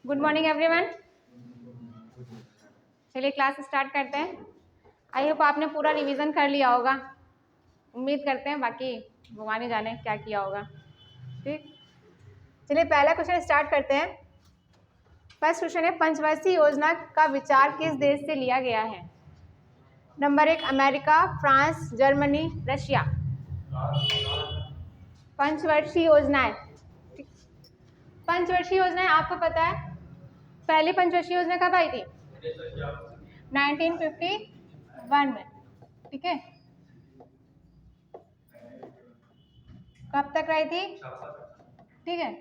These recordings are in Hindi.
Good morning everyone. चलिए क्लास स्टार्ट करते हैं। आई होप आपने पूरा रिवीजन कर लिया होगा, उम्मीद करते हैं, बाकी भगवान जाने क्या किया होगा। ठीक, चलिए पहला क्वेश्चन स्टार्ट करते हैं। फर्स्ट क्वेश्चन है, पंचवर्षीय योजना का विचार किस देश से लिया गया है? Number 1 America, France, Germany, Russia. पंचवर्षीय योजनाएं, पंचवर्षीय योजनाएं आपको पता है पहली पंचवर्षीय योजना कब आई थी? 1951 में। ठीक है, कब तक रही थी? ठीक है,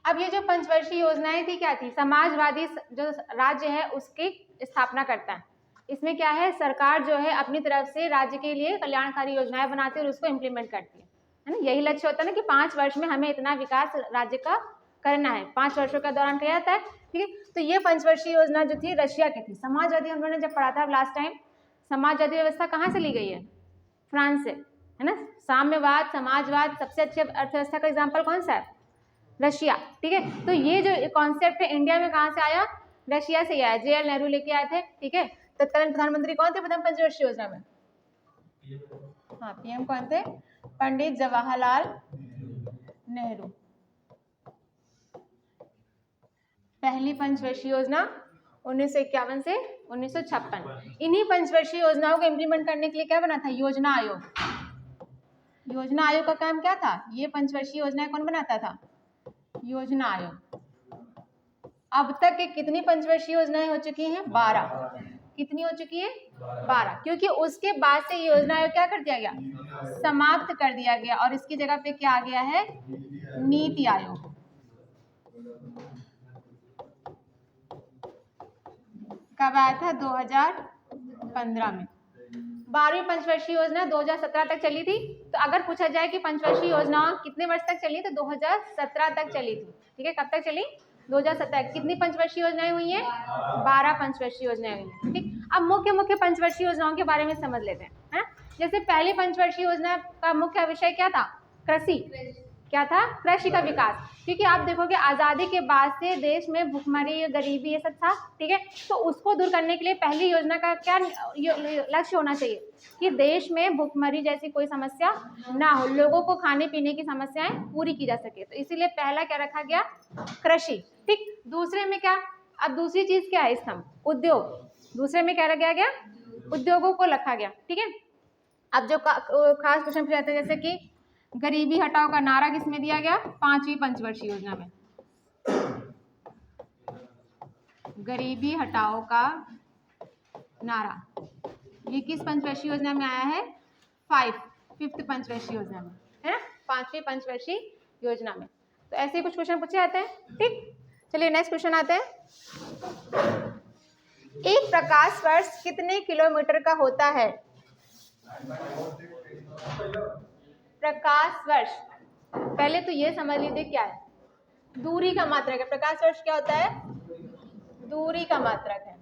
अब ये जो पंचवर्षीय योजनाएं थी क्या थी? समाजवादी जो राज्य है उसकी स्थापना करता है। इसमें क्या है, सरकार जो है अपनी तरफ से राज्य के लिए कल्याणकारी योजनाएं बनाती है और उसको इम्प्लीमेंट करती है ना। यही लक्ष्य होता है ना कि 5 वर्ष में हमें इतना विकास राज्य का करना है, 5 वर्षों का दौरान किया जाता है। ठीक है, तो ये पंचवर्षीय योजना जो थी रशिया की थी। समाजवादी हम लोगों ने जब पढ़ा था लास्ट टाइम, समाजवादी व्यवस्था कहाँ से ली गई है? फ्रांस से, है ना। साम्यवाद, समाजवाद, सबसे अच्छे अर्थव्यवस्था का एग्जाम्पल कौन सा है? रशिया। ठीक है, तो ये जो कॉन्सेप्ट है इंडिया में कहाँ से आया? रशिया से आया। JL नेहरू लेके आए थे। ठीक है, तत्कालीन प्रधानमंत्री कौन थे प्रथम पंचवर्षीय योजना में? हाँ, PM कौन थे? पंडित जवाहरलाल नेहरू। पहली पंचवर्षीय योजना 1951 से 1956। इन्हीं पंचवर्षीय योजनाओं को इम्प्लीमेंट करने के लिए क्या बना था? योजना आयोग। योजना आयोग का काम क्या था? ये पंचवर्षीय योजनाएं कौन बनाता था? योजना आयोग। अब तक के कितनी पंचवर्षीय योजनाएं हो चुकी हैं? 12। कितनी हो चुकी है? 12, क्योंकि उसके बाद से योजना आयोग क्या कर दिया गया? समाप्त कर दिया गया और इसकी जगह पे क्या आ गया है? नीति आयोग। कब आया था? 2015 में। 12वीं पंचवर्षीय योजना 2017 तक चली थी। तो अगर पूछा जाए कि पंचवर्षीय योजना कितने वर्ष तक चली, तो 2017 तक चली थी। ठीक है, कब तक चली? 2017। कितनी पंचवर्षीय योजनाएं हुई हैं? 12 पंचवर्षीय योजनाएं हुई हैं। ठीक, अब मुख्य मुख्य पंचवर्षीय योजनाओं के बारे में समझ लेते हैं, है। जैसे पहली पंचवर्षीय योजना का मुख्य विषय क्या था? कृषि। क्या था? कृषि का विकास। क्योंकि आप देखोगे आज़ादी के बाद से देश में भुखमरी, गरीबी, ये सब था। ठीक है, तो उसको दूर करने के लिए पहली योजना का क्या लक्ष्य होना चाहिए कि देश में भुखमरी जैसी कोई समस्या ना हो, लोगों को खाने पीने की समस्याएं पूरी की जा सके। तो इसीलिए पहला क्या रखा गया? कृषि। ठीक, दूसरे में क्या? अब दूसरी चीज क्या है? स्तंभ उद्योग। दूसरे में क्या रखा गया? उद्योगों को रखा गया। ठीक है, अब जो खास क्वेश्चन पूछे जाते हैं, जैसे कि गरीबी हटाओ का नारा किसमें दिया गया? 5वीं पंचवर्षीय योजना में। गरीबी हटाओ का नारा ये किस पंचवर्षीय योजना में आया है? 5th पंचवर्षीय योजना में, है ना, 5वीं पंचवर्षीय योजना में। तो ऐसे कुछ क्वेश्चन पूछे जाते हैं। ठीक, चलिए नेक्स्ट क्वेश्चन आते हैं। एक प्रकाश वर्ष कितने किलोमीटर का होता है? प्रकाश वर्ष, पहले तो ये समझ लीजिए क्या है? दूरी का मात्रक है। प्रकाश वर्ष क्या होता है? दूरी का मात्रक है।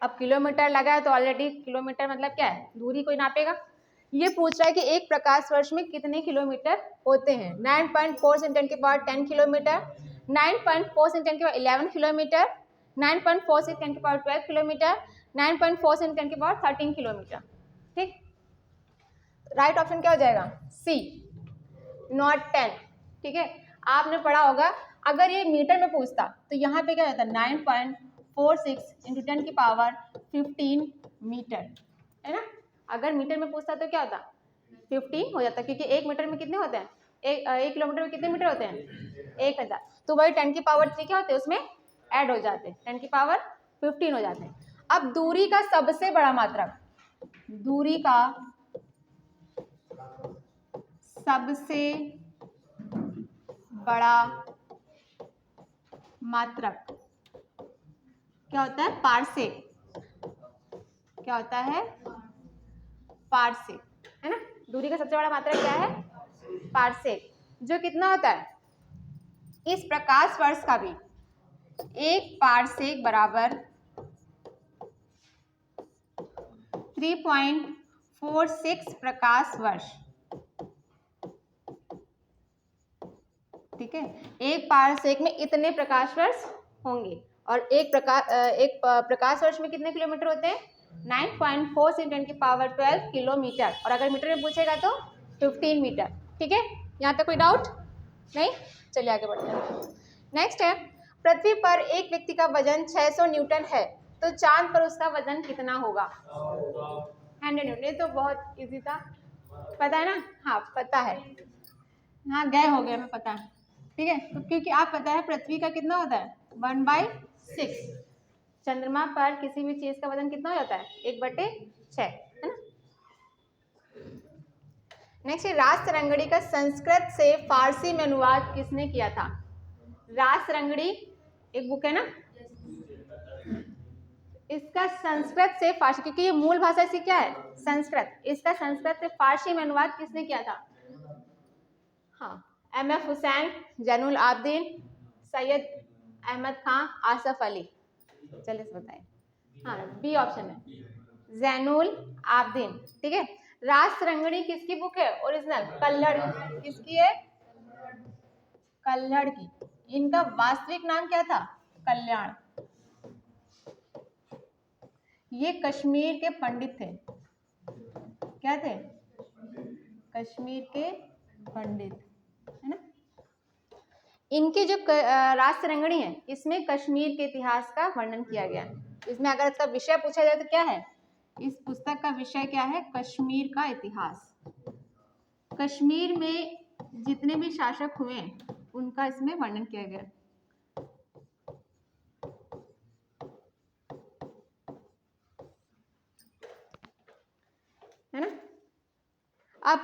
अब किलोमीटर लगा है तो ऑलरेडी किलोमीटर मतलब क्या है? दूरी कोई नापेगा। ये पूछ रहा है कि एक प्रकाश वर्ष में कितने किलोमीटर होते हैं? 9.4 × 10⁻10 किलोमीटर, 9.4 × 10⁻11 किलोमीटर, 9.46 × 10⁻12 किलोमीटर, 9.46 × 10⁻13 किलोमीटर। ठीक, राइट ऑप्शन क्या हो जाएगा? सी, नॉट 10। ठीक है, आपने पढ़ा होगा अगर ये मीटर में पूछता तो यहाँ पे क्या होता? 9.46 × 10⁻15 मीटर, है ना। अगर मीटर में पूछता तो क्या होता? 15 हो जाता, क्योंकि 1 मीटर में कितने होते हैं? 1 किलोमीटर में कितने मीटर होते हैं? 1000। तो वही 10⁻3 क्या होते हैं? उसमें ऐड हो जाते हैं, 10⁻15 हो जाते हैं। अब दूरी का सबसे बड़ा मात्रक, दूरी का सबसे बड़ा मात्रक क्या होता है? पारसेक। क्या होता है? पारसेक, है ना। दूरी का सबसे बड़ा मात्रक क्या है? पारसेक, जो कितना होता है? इस प्रकाश वर्ष का भी 1 पारसेक बराबर 3.46 प्रकाश वर्ष। ठीक है, एक पारसेक में इतने प्रकाश वर्ष होंगे और एक प्रकाश वर्ष में कितने किलोमीटर होते हैं? 9.4 × 10⁻12 किलोमीटर। और अगर मीटर में पूछेगा तो 15 मीटर। ठीक है, यहाँ तक कोई डाउट नहीं? चलिए आगे बढ़ते हैं। नेक्स्ट है, पृथ्वी पर एक व्यक्ति का वजन 600 न्यूटन है तो चांद पर उसका वजन कितना होगा? 100 न्यूटन। ये तो बहुत इजी था, पता है ना? हाँ पता है, हाँ गए हो गए, हमें पता है। ठीक है, तो क्योंकि आप पता है पृथ्वी का कितना होता है? 1/6। चंद्रमा पर किसी भी चीज का वजन कितना हो जाता है? 1/6, है ना? नेक्स्ट है, रासरंगड़ी का संस्कृत से फारसी में अनुवाद किसने किया था? रासरंगड़ी एक बुक है ना, इसका संस्कृत से फारसी, क्योंकि ये मूल भाषा इसकी क्या है? संस्कृत। इसका संस्कृत से फारसी में अनुवाद किसने किया था? हाँ, M.F. हुसैन, जैनुल आबदीन, सैयद अहमद खां, आसफ अली। चलिए बताइए। हाँ, बी ऑप्शन है, जैनुल आबदीन। ठीक है, रासरंगड़ी किसकी बुक है ओरिजिनल? कल्हड़। किसकी है? कल्हड़ की। इनका वास्तविक नाम क्या था? कल्याण। ये कश्मीर के पंडित थे। क्या थे? कश्मीर के पंडित, है ना? इनकी जो रासरंगड़ी है इसमें कश्मीर के इतिहास का वर्णन किया गया है। इसमें अगर इसका विषय पूछा जाए तो क्या है? इस पुस्तक का विषय क्या है? कश्मीर का इतिहास। कश्मीर में जितने भी शासक हुए उनका इसमें वर्णन किया गया है ना। अब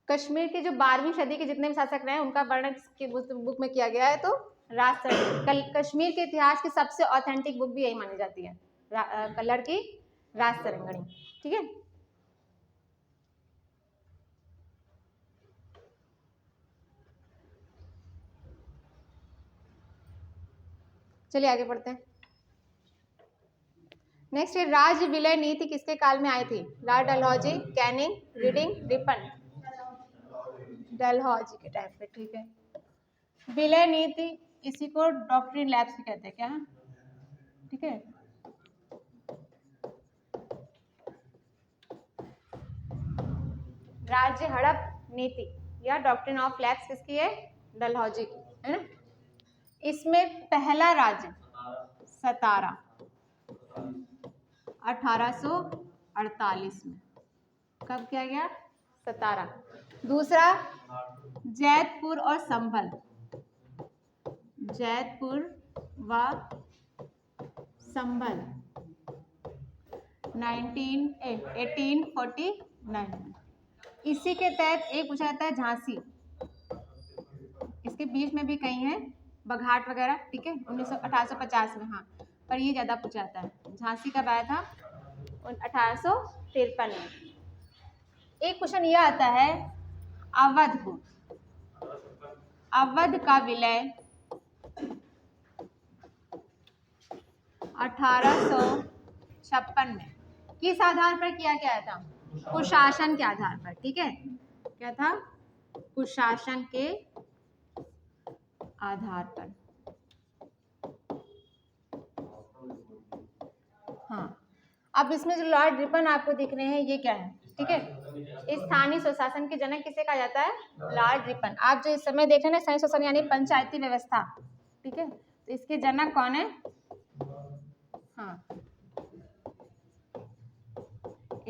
कश्मीर के जो 12वीं सदी के जितने भी शासक रहे उनका वर्णन की बुक में किया गया है, तो रासरंगड़ी। कश्मीर के इतिहास की सबसे ऑथेंटिक बुक भी यही मानी जाती है, कल्हड़ की रासरंगड़ी। ठीक है, चलिए आगे बढ़ते हैं। नेक्स्ट है, राज्य विलय नीति किसके काल में आई थी? Lord Dalhousie, Canning, reading, Ripon. Dalhousie के टाइम पे। ठीक है, विलय नीति इसी को डॉक्ट्रिन लैब्स भी कहते हैं क्या? ठीक है, राज्य हड़प नीति या डॉक्ट्रिन ऑफ लैब्स किसकी है? डलहौजी की, है ना। इसमें पहला राज्य सतारा 1848 में कब किया गया? सतारा। दूसरा जैतपुर और संभल, जैतपुर व संभल 1849 में। इसी के तहत एक पूछा जाता है झांसी, इसके बीच में भी कहीं है बघाट वगैरह। ठीक है, 1850 में। हाँ, पर ये ज्यादा पूछा जाता है। झांसी कब आया था? 1853 में। एक क्वेश्चन ये आता है, अवध का विलय 1856 में किस आधार पर किया गया था? कुशासन के आधार पर। ठीक है, क्या था? कुशासन के आधार पर। हाँ, अब इसमें जो लॉर्ड रिपन आपको दिख रहे हैं ये क्या है? ठीक है, स्थानीय स्वशासन के जनक किसे कहा जाता है? Lord Ripon. आप जो इस समय देख रहे हैं ना, स्थानीय स्वशासन यानी पंचायती व्यवस्था। ठीक है, तो इसके जनक कौन है? हाँ,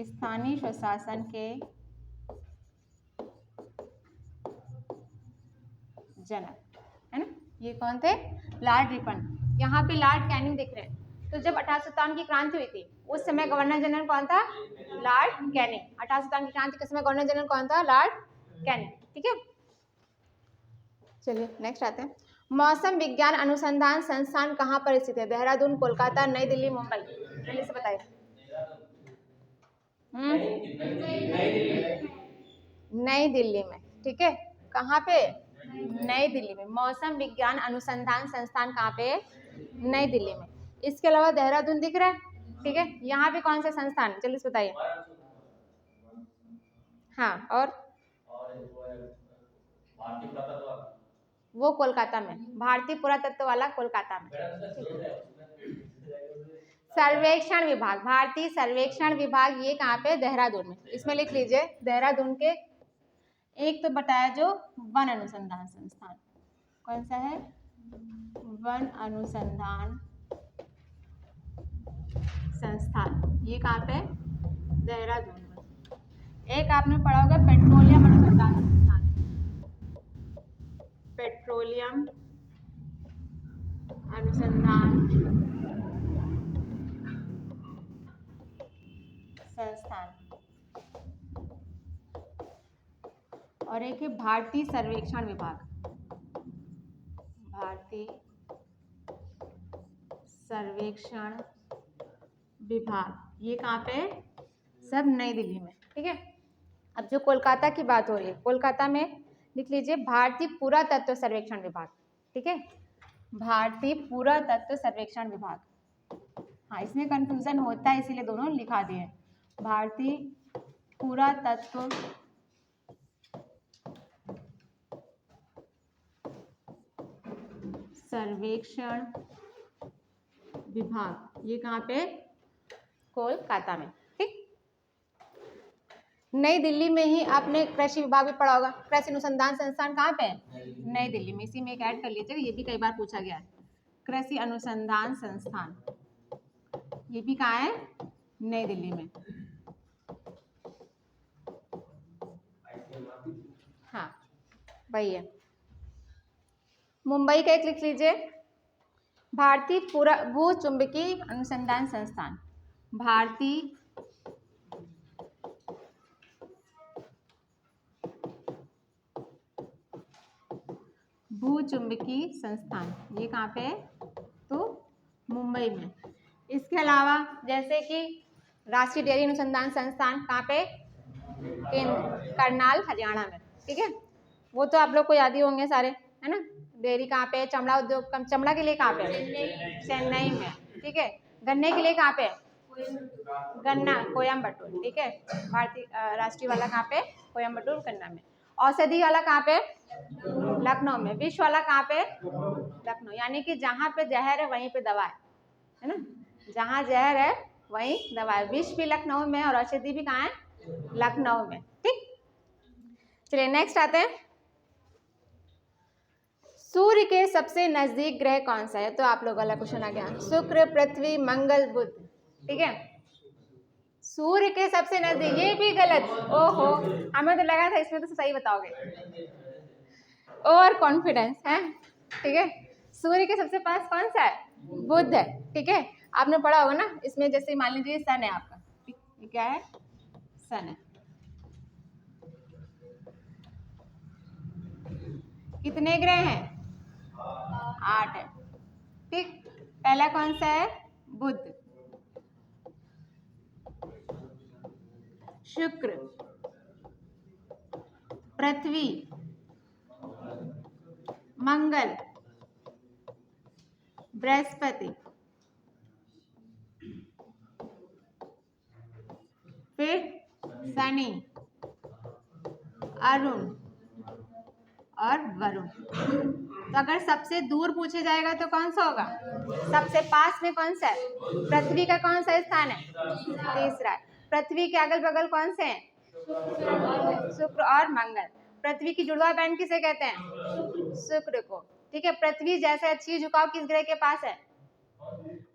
स्थानीय स्वशासन के जनक, है ना, ये कौन थे? Lord Ripon. यहाँ पे लॉर्ड कैनिंग दिख रहे हैं। तो जब 1857 की क्रांति हुई थी उस समय गवर्नर जनरल कौन था? Lord Canning. 1857 की क्रांति के समय गवर्नर जनरल कौन था? Lord Canning. ठीक है, चलिए नेक्स्ट आते हैं। मौसम विज्ञान अनुसंधान संस्थान कहाँ पर स्थित है? देहरादून, कोलकाता, नई दिल्ली, मुंबई। जल्दी से बताइए। नई दिल्ली में। ठीक है, कहाँ पे? नई दिल्ली में। मौसम विज्ञान अनुसंधान संस्थान कहाँ पे है? नई दिल्ली में। इसके अलावा देहरादून दिख रहा है। ठीक है, यहाँ पे कौन सा संस्थान? जल्दी से बताइए। हाँ, और वो कोलकाता में, भारतीय पुरातत्व वाला कोलकाता में। सर्वेक्षण विभाग, भारतीय सर्वेक्षण विभाग, ये कहाँ पे? देहरादून में। इसमें लिख लीजिए देहरादून के एक तो बताया जो वन अनुसंधान संस्थान, कौन सा है? वन अनुसंधान संस्थान, ये कहाँ पे? देहरादून में। एक आपने पढ़ा होगा पेट्रोलियम अनुसंधान संस्थान, पेट्रोलियम अनुसंधान संस्थान, और एक है भारतीय सर्वेक्षण विभाग, भारतीय सर्वेक्षण विभाग, ये कहाँ पे? सब नई दिल्ली में। ठीक है। अब जो कोलकाता की बात हो रही है, कोलकाता में लिख लीजिए भारतीय पुरातत्व सर्वेक्षण विभाग। ठीक है, भारतीय पुरातत्व सर्वेक्षण विभाग। हाँ, इसमें कंफ्यूजन होता है इसीलिए दोनों लिखा दिए। भारतीय पुरातत्व सर्वेक्षण विभाग, ये कहाँ पे? कोलकाता में। ठीक। नई दिल्ली में ही आपने कृषि विभाग भी पढ़ा होगा। कृषि अनुसंधान संस्थान कहाँ पे है? नई दिल्ली में। इसी में एक ऐड कर लीजिएगा, ये भी कई बार पूछा गया है। कृषि अनुसंधान संस्थान, ये भी कहाँ है? नई दिल्ली में। हाँ, वही है। मुंबई का एक लिख लीजिए, भारतीय भू चुंबकीय अनुसंधान संस्थान, भारतीय भू चुंबकीय संस्थान, ये कहाँ पे है? तो मुंबई में। इसके अलावा जैसे कि राष्ट्रीय डेयरी अनुसंधान संस्थान कहाँ पे? करनाल, हरियाणा में। ठीक है, वो तो आप लोग को याद ही होंगे सारे, है ना। डेयरी कहाँ पे? चमड़ा उद्योग, चमड़ा के लिए कहाँ पे? चेन्नई में। ठीक है। गन्ने के लिए कहाँ पे? गन्ना, कोयम्बटूर। ठीक है, भारतीय राष्ट्रीय वाला कहाँ पे? कोयम्बटूर, गन्ना में। औषधि वाला कहाँ पे? लखनऊ में। विष वाला कहाँ पे? लखनऊ। यानी कि जहाँ पे जहर है वहीं पे दवा है ना। जहाँ जहर है वहीं दवा है। विष भी लखनऊ में और औषधि भी कहाँ है? लखनऊ में। ठीक, चलिए नेक्स्ट आते हैं। सूर्य के सबसे नजदीक ग्रह कौन सा है? तो आप लोग वाला क्वेश्चन आ गया। शुक्र, पृथ्वी, मंगल, बुध। ठीक है, सूर्य के सबसे नजदीक, ये भी गलत। ओहो, हमें तो लगा था इसमें तो सही बताओगे। और कॉन्फिडेंस है। ठीक है, सूर्य के सबसे पास कौन सा है? बुध है। ठीक है, आपने पढ़ा होगा ना, इसमें जैसे मान लीजिए सन है आपका। ये क्या है? सन है। कितने ग्रह हैं? 8 है। ठीक, पहला कौन सा है? बुध, शुक्र, पृथ्वी, मंगल, बृहस्पति, फिर शनि, अरुण और वरुण। तो अगर सबसे दूर पूछे जाएगा तो कौन सा होगा? सबसे पास में कौन सा है? पृथ्वी का कौन सा स्थान है? तीसरा। पृथ्वी के अगल बगल कौन से हैं? शुक्र और मंगल। पृथ्वी की जुड़वा बहन किसे कहते हैं? शुक्र को। ठीक है, पृथ्वी जैसा अच्छी झुकाव किस ग्रह के पास है?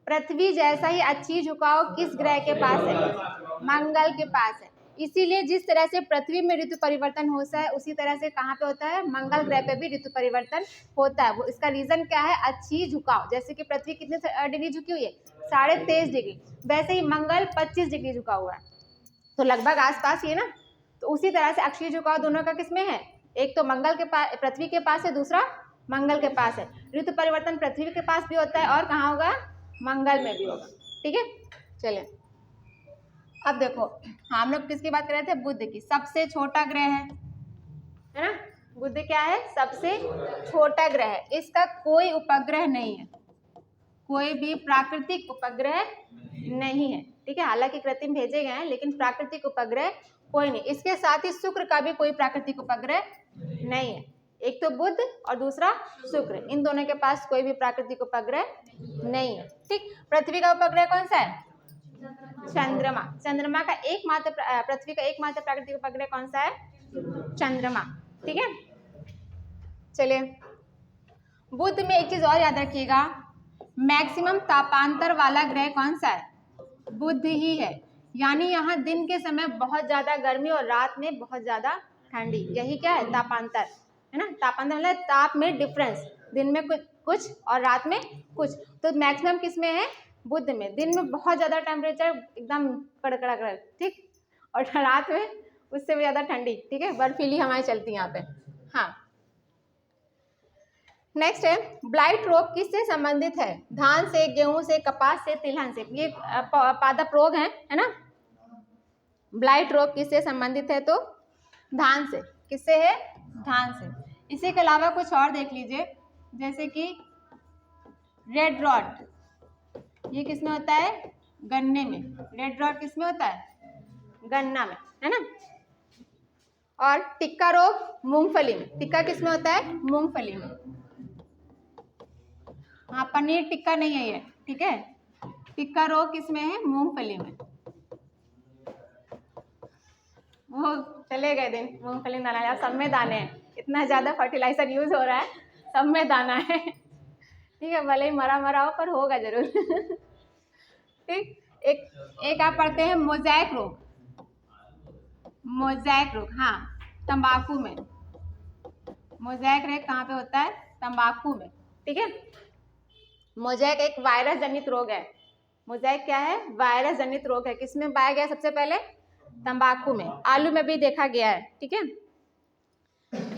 पृथ्वी जैसा ही अच्छी झुकाव किस ग्रह के पास है? मंगल के पास है। इसीलिए जिस तरह से पृथ्वी में ऋतु परिवर्तन होता है उसी तरह से कहाँ पे होता है? मंगल ग्रह पे भी ऋतु परिवर्तन होता है। वो इसका रीजन क्या है? अच्छी झुकाव। जैसे कि पृथ्वी कितने डिग्री झुकी हुई है? 23.5 डिग्री। वैसे ही मंगल 25 डिग्री झुका हुआ है, तो लगभग आसपास ही है ना। तो उसी तरह से अक्षीय झुकाव दोनों का किसमें है? एक तो मंगल के पास, पृथ्वी के पास है, दूसरा मंगल के पास है। ऋतु परिवर्तन पृथ्वी के पास भी होता है और कहाँ होगा? मंगल में भी होगा। ठीक है, चलिए अब देखो, हम लोग किसकी बात कर रहे थे? बुध की। सबसे छोटा ग्रह है ना। बुध क्या है? सबसे छोटा ग्रह है। इसका कोई उपग्रह नहीं है, कोई भी प्राकृतिक उपग्रह नहीं है। ठीक है, हालांकि कृत्रिम भेजे गए हैं लेकिन प्राकृतिक उपग्रह कोई नहीं। इसके साथ ही शुक्र का भी कोई प्राकृतिक उपग्रह नहीं है। एक तो बुध और दूसरा शुक्र, इन दोनों के पास कोई भी प्राकृतिक उपग्रह नहीं है। ठीक, पृथ्वी का उपग्रह कौन सा है? चंद्रमा। चंद्रमा का एकमात्र पृथ्वी का एकमात्र प्राकृतिक उपग्रह कौन सा है? चंद्रमा। ठीक है, चलिए बुध में एक चीज और याद रखिएगा, मैक्सिमम तापांतर वाला ग्रह कौन सा है? बुध ही है। यानी यहाँ दिन के समय बहुत ज्यादा गर्मी और रात में बहुत ज्यादा ठंडी, यही क्या है? तापांतर, है ना। तापांतर मतलब ताप में डिफरेंस, दिन में कुछ और रात में कुछ। तो मैक्सिमम किस में है? बुध में। दिन में बहुत ज्यादा टेम्परेचर एकदम कड़कड़ा, ठीक, और रात में उससे भी ज्यादा ठंडी। ठीक है, बर्फीली हवाएं चलती हैं यहाँ पे। हाँ, नेक्स्ट है ब्लाइट रोग किससे संबंधित है? धान से, गेहूं से, कपास से, तिलहन से। ये पादप रोग है ना। ब्लाइट रोग किससे संबंधित है? तो धान से। किससे है? धान से। इसी के अलावा कुछ और देख लीजिए, जैसे कि रेड रॉट, ये किसमें होता है? गन्ने में। रेड रॉट किसमें होता है? गन्ना में, है ना। और टिक्का रोग मूंगफली में। टिक्का किसमें होता है? मूंगफली में। हाँ, पनीर टिक्का नहीं है ये, ठीक है। टिक्का रोग किसमें है? मूंगफली में। वो चले गए दिन मूंगफली दाना, यार सब में दाने हैं, इतना ज्यादा फर्टिलाइजर यूज हो रहा है, सब में दाना है। ठीक है, भले ही मरा हो पर होगा जरूर। ठीक, एक आप पढ़ते हैं मोज़ेक रोग। मोज़ेक रोग, हाँ, तंबाकू में। मोज़ेक रोग कहाँ पे होता है? तंबाकू में। ठीक है, मोज़ेक एक वायरस जनित रोग है। मोज़ेक क्या है? वायरस जनित रोग है। किसमें पाया गया सबसे पहले? तंबाकू में। आलू में भी देखा गया है। ठीक है,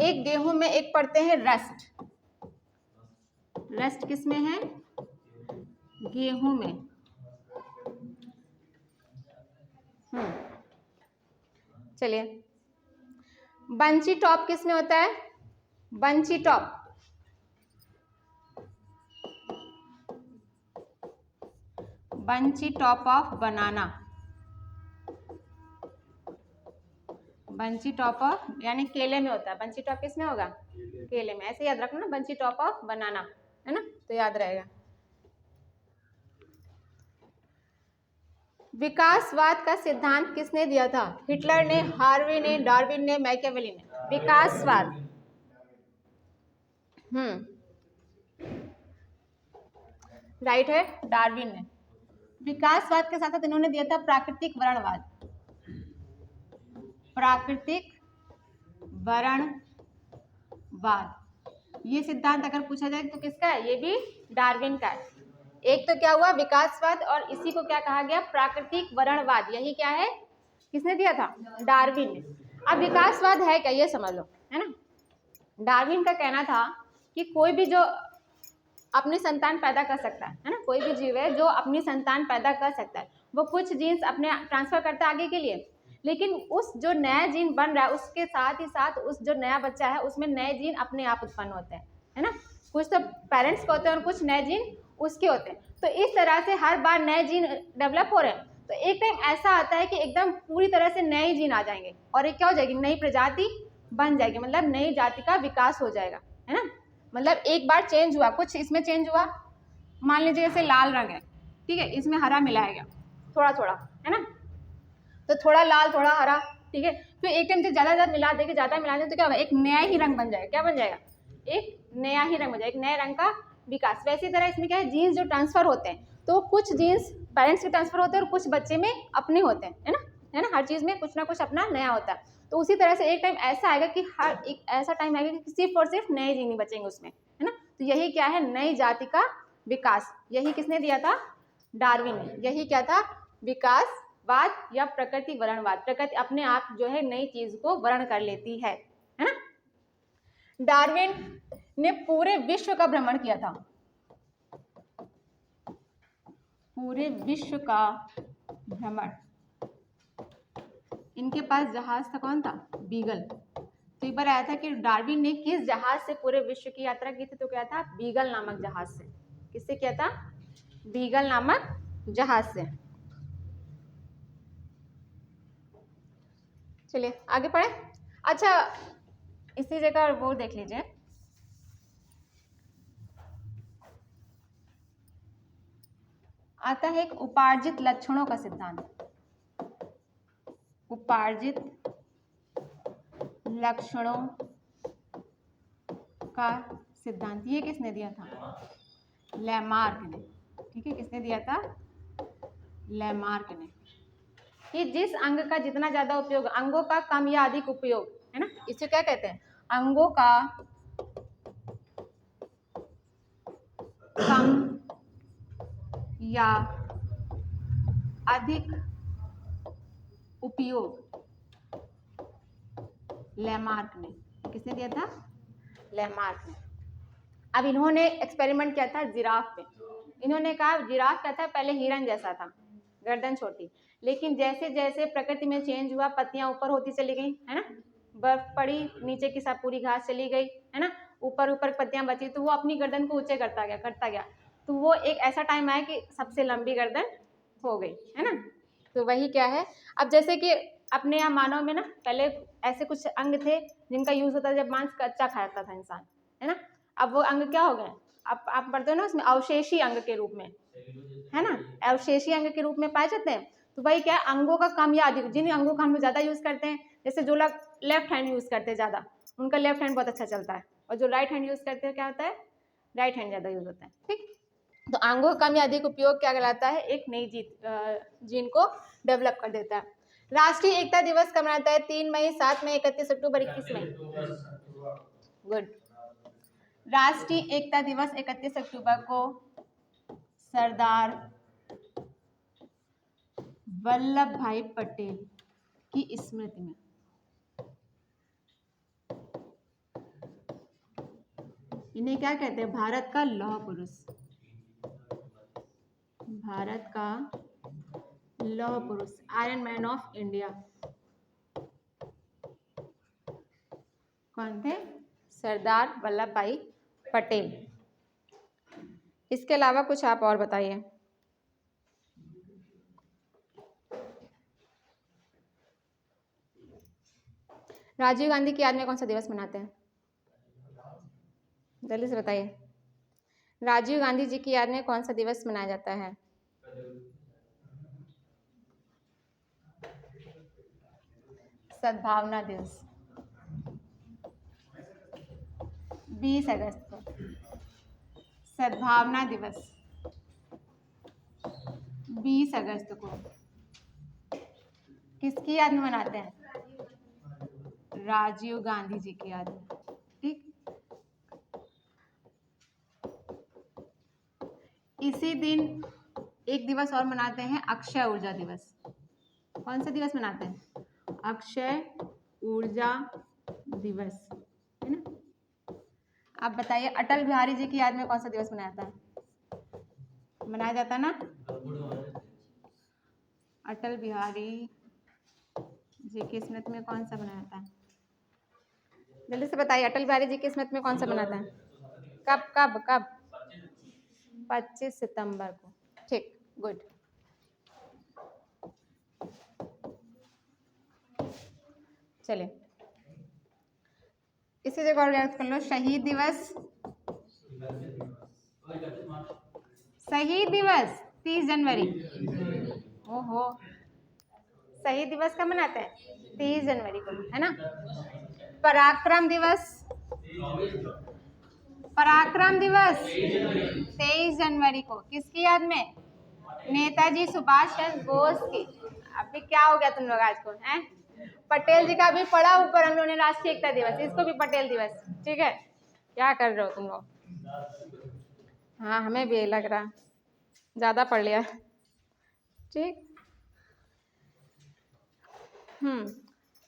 एक गेहूं में, एक पढ़ते हैं रस्ट। रस्ट किसमें है? गेहूं में। चलिए, बंची टॉप किसमें होता है? Bunchy top, bunchy top of banana. Bunchy top of यानी केले में होता है। बंची टॉप किसमें होगा? केले में। ऐसे याद रखना, बंची टॉप ऑफ बनाना, है ना, तो याद रहेगा। विकासवाद का सिद्धांत किसने दिया था? हिटलर ने, हार्वे ने, डार्विन ने, मैकियावेली ने। विकासवाद, राइट है, डार्विन ने। विकासवाद के साथ साथ इन्होंने दिया था प्राकृतिक वर्णवाद। प्राकृतिक वर्णवाद, ये सिद्धांत अगर पूछा जाए तो किसका है? ये भी डार्विन का है। एक तो क्या हुआ? विकासवाद, और इसी को क्या कहा गया? प्राकृतिक वर्णवाद। यही क्या है? किसने दिया था? डार्विन ने। अब विकासवाद है क्या, ये समझ लो, है ना। डार्विन का कहना था कि कोई भी जो अपनी संतान पैदा कर सकता है ना, कोई भी जीव है जो अपनी संतान पैदा कर सकता है, वो कुछ जीन्स अपने ट्रांसफर करता है आगे के लिए, लेकिन उस जो नया जीन बन रहा है उसके साथ ही साथ उस जो नया बच्चा है उसमें नए जीन अपने आप उत्पन्न होते हैं, है ना। कुछ तो पेरेंट्स के होते हैं और कुछ नए जीन उसके होते हैं। तो इस तरह से हर बार नए जीन डेवलप हो रहे हैं। तो एक टाइम ऐसा आता है कि एकदम पूरी तरह से नए जीन आ जाएंगे और एक क्या हो जाएगी? नई प्रजाति बन जाएगी, मतलब नई जाति का विकास हो जाएगा, है ना। मतलब एक बार चेंज हुआ, कुछ इसमें चेंज हुआ, मान लीजिए जैसे लाल रंग है, ठीक है, इसमें हरा मिलाया गया थोड़ा थोड़ा, है ना, तो थोड़ा लाल थोड़ा हरा, ठीक है। फिर एक टाइम से ज़्यादा मिला देंगे, ज़्यादा मिला देंगे तो क्या होगा? एक नया ही रंग बन जाएगा। क्या बन जाएगा? एक नया ही रंग बन जाएगा, एक नए रंग का विकास। वैसी तरह इसमें क्या है? जीन्स जो ट्रांसफर होते हैं, तो कुछ जीन्स पेरेंट्स के ट्रांसफर होते हैं और कुछ बच्चे में अपने होते हैं, है ना। हर चीज़ में कुछ ना कुछ अपना नया होता है। तो उसी तरह से एक टाइम ऐसा आएगा कि हर एक ऐसा टाइम आएगा कि सिर्फ और सिर्फ नए जीन ही बचेंगे उसमें, है ना। तो यही क्या है? नई जाति का विकास। यही किसने दिया था? डार्विन ने। यही क्या था? विकासवाद या प्रकृति वर्णवाद। प्रकृति अपने आप जो है नई चीज को वर्ण कर लेती है ना। डार्विन ने पूरे विश्व का भ्रमण किया था, पूरे विश्व का भ्रमण। इनके पास जहाज था, कौन था? बीगल। तो एक बार आया था कि डार्विन ने किस जहाज से पूरे विश्व की यात्रा की थी? तो क्या था? बीगल नामक जहाज से। किससे किया था? बीगल नामक जहाज से। चलिए आगे पढ़े। अच्छा, इसी जगह वो देख लीजिए, आता है एक उपार्जित लक्षणों का सिद्धांत। उपार्जित लक्षणों का सिद्धांत, ये किसने दिया था? लैमार्क ने। ठीक है, किसने दिया था? लैमार्क ने। कि जिस अंग का जितना ज्यादा उपयोग, अंगों का कम या अधिक उपयोग, है ना, इसे क्या कहते हैं? अंगों का कम या अधिक उपयोग लैमार्क ने। किसने दिया था? लैमार्क ने। अब इन्होंने एक्सपेरिमेंट किया था जिराफ पे। इन्होंने कहा जिराफ क्या था? पहले हिरन जैसा था, गर्दन छोटी, लेकिन जैसे जैसे प्रकृति में चेंज हुआ, पत्तियां ऊपर होती चली गई, है ना, बर्फ पड़ी, नीचे की सब पूरी घास चली गई, है ना, ऊपर ऊपर पत्तियां बची, तो वो अपनी गर्दन को ऊंचे करता गया, तो वो एक ऐसा टाइम आया कि सबसे लंबी गर्दन हो गई, है ना। तो वही क्या है, अब जैसे कि अपने यहाँ मानव में ना पहले ऐसे कुछ अंग थे जिनका यूज होता था जब मांस कच्चा खाता था इंसान, है ना। अब वो अंग क्या हो गए? अब आप पढ़ते हो ना उसमें अवशेषी अंग के रूप में, है ना, अवशेषी अंग के रूप में पाए जाते हैं। तो वही क्या है, अंगों का कम या अधिक, जिन अंगों का हम ज्यादा यूज करते हैं, जैसे जो लोग लेफ्ट हैंड यूज करते हैं ज्यादा, उनका लेफ्ट हैंड बहुत अच्छा चलता है, और जो राइट हैंड यूज करते हैं क्या होता है? राइट हैंड ज्यादा यूज होता है। ठीक, तो अंगों का कम या अधिक उपयोग क्या कहलाता है? एक नई जीन को डेवलप कर देता है। राष्ट्रीय एकता दिवस कब मनाता है? 3 मई, 7 मई, 31 अक्टूबर, 21 मई। गुड। राष्ट्रीय एकता दिवस 31 अक्टूबर को सरदार वल्लभ भाई पटेल की स्मृति में। इन्हें क्या कहते हैं? भारत का लौह पुरुष। भारत का लौह पुरुष, आयरन मैन ऑफ इंडिया। कौन थे? सरदार वल्लभ भाई पटेल। इसके अलावा कुछ आप और बताइए। राजीव गांधी की याद में कौन सा दिवस मनाते हैं? जल्दी से बताइए। राजीव गांधी जी की याद में कौन सा दिवस मनाया जाता है? सद्भावना दिवस, 20 अगस्त को। सद्भावना दिवस 20 अगस्त को किसकी याद में मनाते हैं? राजीव गांधी जी की याद में। ठीक, इसी दिन एक दिवस और मनाते हैं, अक्षय ऊर्जा दिवस। कौन सा दिवस मनाते हैं? अक्षय ऊर्जा दिवस, है ना। आप बताइए, अटल बिहारी जी की याद में कौन सा दिवस मनाया जाता है ना? अटल बिहारी जी की स्मृति में कौन सा मनाया जाता है? जल्दी से बताइए, अटल बिहारी जी की स्मृति में कौन सा मनाता है? कब कब कब? 25 सितंबर को। ठीक, गुड। चलिए इसी जगह और याद कर लो, शहीद दिवस। शहीद दिवस 30 जनवरी। ओहो, शहीद दिवस कब मनाते हैं? 30 जनवरी को, है ना। पराक्रम दिवस, पराक्रम दिवस 23 जनवरी को, किसकी याद में? नेताजी सुभाष चंद्र बोस की। अभी क्या हो गया तुम लोग आज को, हैं? पटेल जी का भी पढ़ा ऊपर हम लोगों ने, राष्ट्रीय एकता दिवस, इसको भी पटेल दिवस। ठीक है, क्या कर रहे हो तुम लोग? हाँ, हमें भी लग रहा ज्यादा पढ़ लिया। ठीक,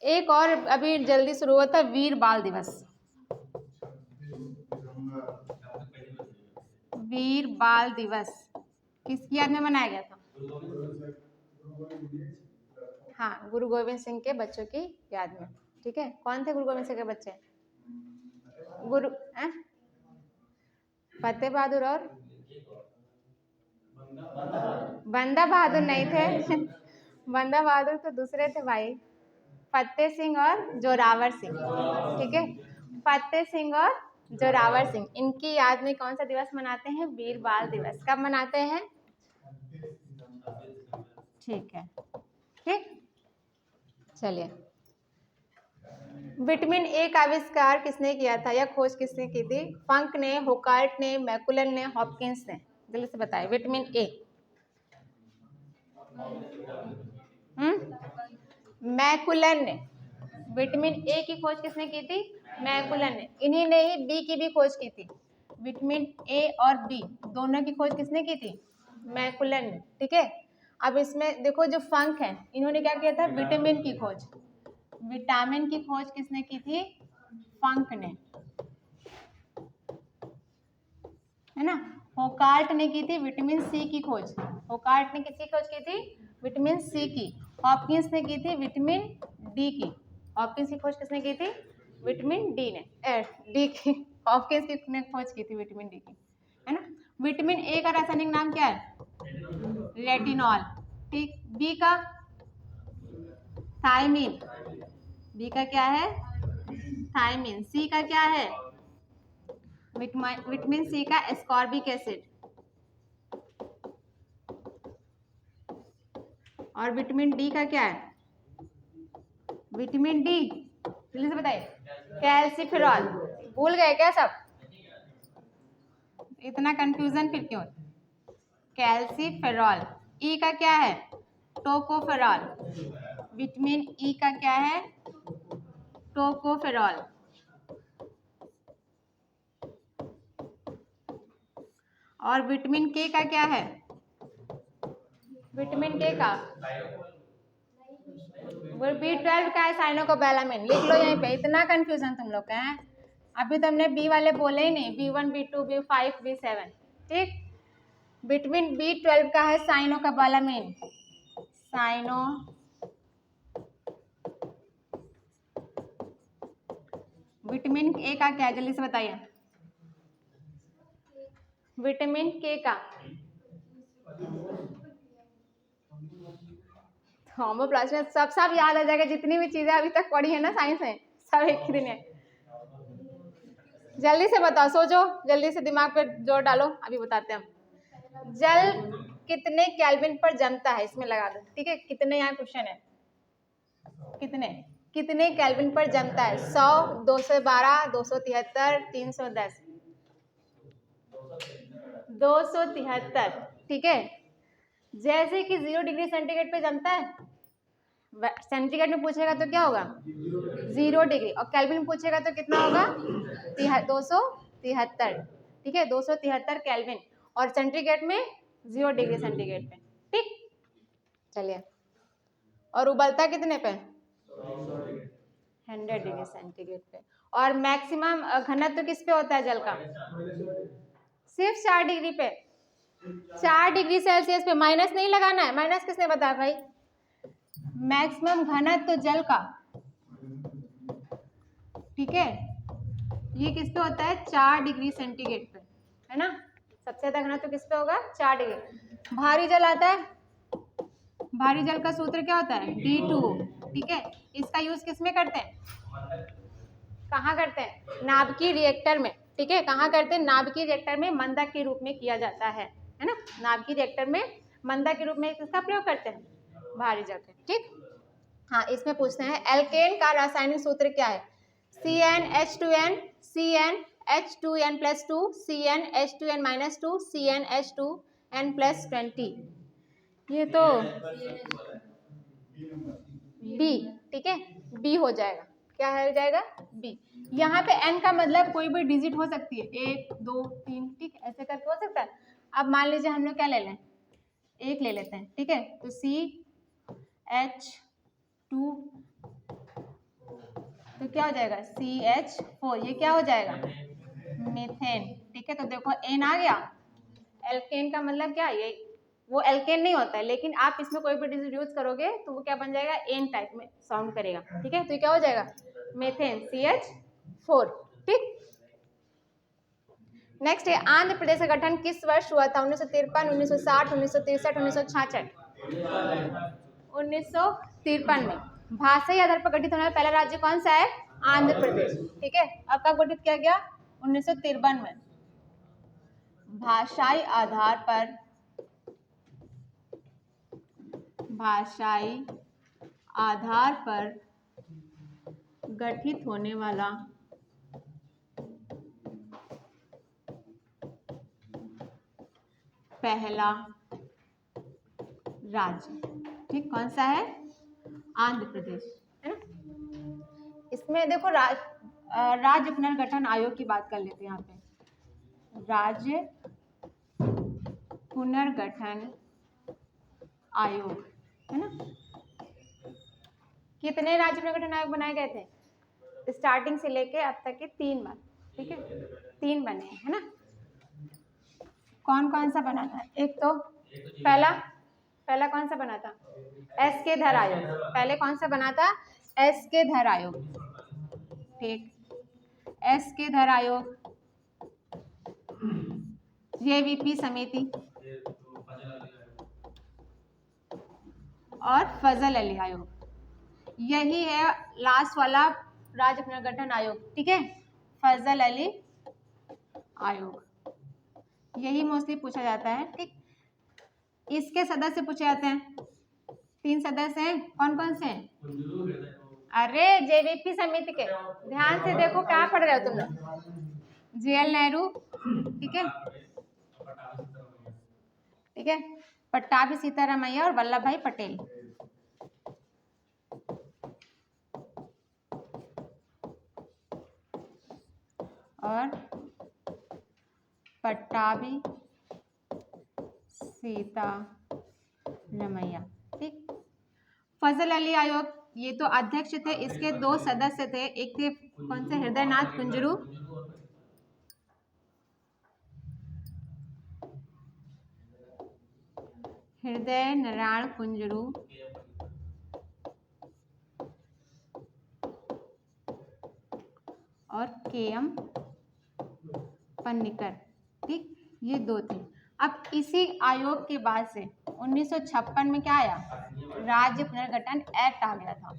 एक और अभी जल्दी शुरू हुआ था, वीर बाल दिवस। वीर बाल दिवस किसकी याद में मनाया गया था? हाँ, गुरु गोविंद सिंह के बच्चों की याद में। ठीक है, कौन थे गुरु गोविंद सिंह के बच्चे? गुरु फतेह बहादुर और बंदा बहादुर नहीं थे। बंदा बहादुर तो दूसरे थे भाई, फतेह सिंह और जोरावर सिंह। ठीक है, फतेह सिंह और जोरावर सिंह, इनकी याद में कौन सा दिवस मनाते हैं? वीर बाल दिवस। कब मनाते हैं? ठीक है, ठीक। चलिए, विटामिन ए का आविष्कार किसने किया था या खोज किसने की थी? फंक ने, होकार्ट ने, मैकुलन ने, हॉपकिंस ने? जल्दी से बताइए। विटामिन ए, मैकुलन ने। विटामिन ए की खोज किसने की थी? मैकुलन ने। इन्हीं ने ही बी की भी खोज की थी। विटामिन ए और बी दोनों की खोज किसने की थी? मैकुलन ने, ठीक है। अब इसमें देखो, जो फंक है इन्होंने क्या किया था? विटामिन की खोज, विटामिन की खोज किसने की थी? फंक ने, है ना। होकार्ट ने की थी विटामिन सी की खोज। होकार्ट ने किसकी खोज की थी? विटामिन सी की। हॉपकिंस ने की थी विटामिन डी की। हॉपकिंस की खोज किसने की थी? विटामिन डी ने, डी की। हॉपकिंस की ने खोज की थी विटामिन डी की, है ना। विटामिन ए का रासायनिक नाम क्या है? रेटिनॉल, ठीक। बी का? थायमीन। बी का क्या है? थायमीन। सी का क्या है? विटामिन सी का एस्कॉर्बिक एसिड। और विटामिन डी का क्या है? विटामिन डी, जल्दी से बताइए। कैल्सिफेरॉल। भूल गए क्या सब? इतना कंफ्यूजन फिर क्यों? कैल्सिफेरॉल। ई का क्या है? टोकोफेरॉल। विटामिन ई का क्या है? टोकोफेरॉल। और विटामिन के का क्या है? विटामिन के का B12 का है साइनोकोबैलामिन। लिख लो यहीं पे। इतना कंफ्यूजन तुम लोग का है। अभी तो हमने बी वाले बोले ही नहीं, B1, B2, B5, B7, ठीक। विटामिन B12 का है साइनोकोबैलामिन। साइनो विटामिन ए का क्या है? जल्दी से बताइए। विटामिन के का होमोप्लास्ट में सब याद आ जाएगा। जितनी भी चीजें अभी तक पढ़ी है ना साइंस में, सब एक ही दिन है। जल्दी से बताओ, सोचो, जल्दी से दिमाग पे जोर डालो, अभी बताते हैं हम। जल कितने केल्विन पर जमता है? इसमें लगा दो, ठीक है। कितने, यहाँ क्वेश्चन है, कितने केल्विन पर जमता है? 100, 212, 273, 310? 273, ठीक है। जैसे कि 0 डिग्री सेंटीग्रेड पे जमता है, सेंटीग्रेड में पूछेगा तो क्या होगा? 0 डिग्री। और केल्विन में पूछेगा तो कितना होगा? 273, ठीक है। 273 केल्विन। और सेंटीग्रेड में 0 डिग्री सेंटीग्रेड पे, ठीक। चलिए, और उबलता कितने पे? 100 डिग्री सेंटीग्रेड पे। और मैक्सिमम घनत्व किस पे होता है जल का? सिर्फ 4 डिग्री पे, 4 डिग्री सेल्सियस पे। माइनस नहीं लगाना है। माइनस किसने बताया भाई? मैक्सिमम घनत्व जल का, ठीक है, ये किस पे होता है? 4 डिग्री सेंटीग्रेड पे, है ना। सबसे ज्यादा घनत्व किस पे होगा? 4 डिग्री। भारी जल आता है, भारी जल का सूत्र क्या होता है? D2O, ठीक है। इसका यूज किस में करते हैं? कहाँ करते हैं? नाभिकीय रिएक्टर में, ठीक है। कहाँ करते हैं? नाभिकीय रिएक्टर में मंदक के रूप में किया जाता है ना। नाभिकीय रिएक्टर में मंदक के रूप में किसका प्रयोग करते हैं? भारी जल का, ठीक। हाँ, इसमें पूछते हैं एल्केन का रासायनिक सूत्र क्या है? CnH2n, CnH2n+2, CnH2n-2, CnH2n+20। ये तो बी, ठीक है। बी हो जाएगा। क्या हो जाएगा? बी। यहाँ पे n का मतलब कोई भी डिजिट हो सकती है, 1, 2, 3, ठीक, ऐसे करके हो सकता है। अब मान लीजिए हम लोग क्या ले लें? 1 ले लेते हैं, ठीक है। तो CH2, तो क्या हो जाएगा? CH4। ये क्या हो जाएगा? मीथेन, ठीक है। तो देखो एन आ गया। एल्केन का मतलब क्या? ये वो एल्केन नहीं होता है, लेकिन आप इसमें कोई भी डिजिट यूज करोगे तो वो क्या बन जाएगा? एन टाइप में साउंड करेगा, ठीक है। तो ये क्या हो जाएगा? मीथेन, CH4, ठीक। नेक्स्ट है आंध्र प्रदेश का गठन किस वर्ष हुआ था? 1953, 1960, 1963, 1966? 1953 में। भाषाई आधार पर गठित होने वाला पहला राज्य कौन सा है? आंध्र प्रदेश, ठीक है। अब कब गठित किया गया? 1953 में। भाषाई आधार पर भाषाई आधार पर गठित होने वाला पहला राज्य। ठीक, कौन सा है? आंध्र प्रदेश, है ना। इसमें देखो राज्य पुनर्गठन आयोग की बात कर लेते हैं। यहाँ पे राज्य पुनर्गठन आयोग, है ना। कितने राज्य पुनर्गठन आयोग बनाए गए थे? स्टार्टिंग से लेके अब तक के 3 बार। ठीक है, 3 बने हैं, है ना। कौन कौन सा बना था? एक तो पहला कौन सा बना था? एस.के. धर आयोग। पहले कौन सा बना था? एस.के. धर आयोग। ठीक, एस.के. धर आयोग, जेवीपी समिति और फजल अली आयोग। यही है लास्ट वाला राज्य पुनर्गठन आयोग। ठीक है, फजल अली आयोग, यही मोस्टली पूछा जाता है। ठीक, इसके सदस्य पूछे जाते हैं। 3 सदस्य हैं, कौन कौन से हैं? अरे जेवीपी समिति के, ध्यान से देखो क्या पढ़ रहे हो तुम लोग। JL नेहरू, ठीक है, ठीक है, पट्टाभी सीतारामैया और वल्लभ भाई पटेल। और पट्टाभी सीतारमैया। ठीक, फजल अली आयोग, ये तो अध्यक्ष थे। इसके 2 सदस्य थे। एक थे कौन से? हृदय नाथ कुंजरू, हृदय नारायण कुंजरू और KM पन्नीकर। ठीक, ये 2 थे। अब इसी आयोग के बाद से 1956 में क्या आया? राज्य पुनर्गठन एक्ट आ गया था।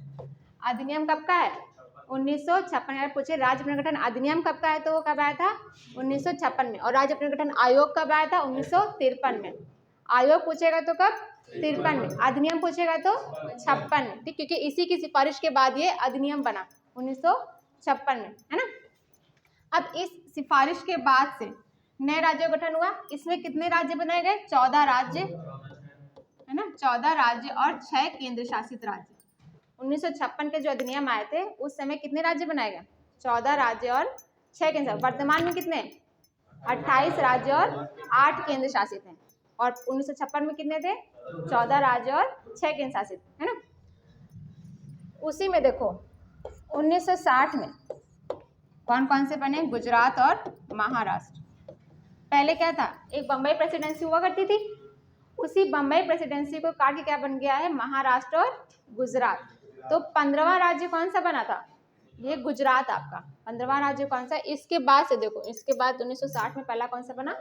अधिनियम कब का है? 1956। अगर पूछे राज्य पुनर्गठन अधिनियम कब का है तो वो कब आया था? 1956 में। और राज्य पुनर्गठन आयोग कब आया था? 1953 में। आयोग पूछेगा तो कब? 53 में। अधिनियम पूछेगा तो 56 में। ठीक, क्योंकि इसी की सिफारिश के बाद ये अधिनियम बना 1956 में, है ना। अब इस सिफारिश के बाद से नए राज्य गठन हुआ। इसमें कितने राज्य बनाए गए? 14 राज्य, है ना, 14 राज्य और 6 केंद्र शासित राज्य। 1956 के जो अधिनियम आए थे उस समय कितने राज्य बनाए गए? 14 राज्य और 6 केंद्र। वर्तमान में कितने? 28 राज्य और 8 केंद्र शासित हैं। और 1956 में कितने थे? 14 राज्य और 6 केंद्र शासित, है ना। उसी में देखो 1960 में कौन कौन से बने? गुजरात और महाराष्ट्र। पहले क्या था? एक बम्बई प्रेसिडेंसी हुआ करती थी। उसी बम्बई प्रेसिडेंसी को काट के क्या बन गया है? महाराष्ट्र और गुजरात। तो 15वां राज्य कौन सा बना था? ये गुजरात आपका 15वां राज्य कौन सा? इसके बाद से देखो, इसके बाद 1960 में पहला कौन सा बना?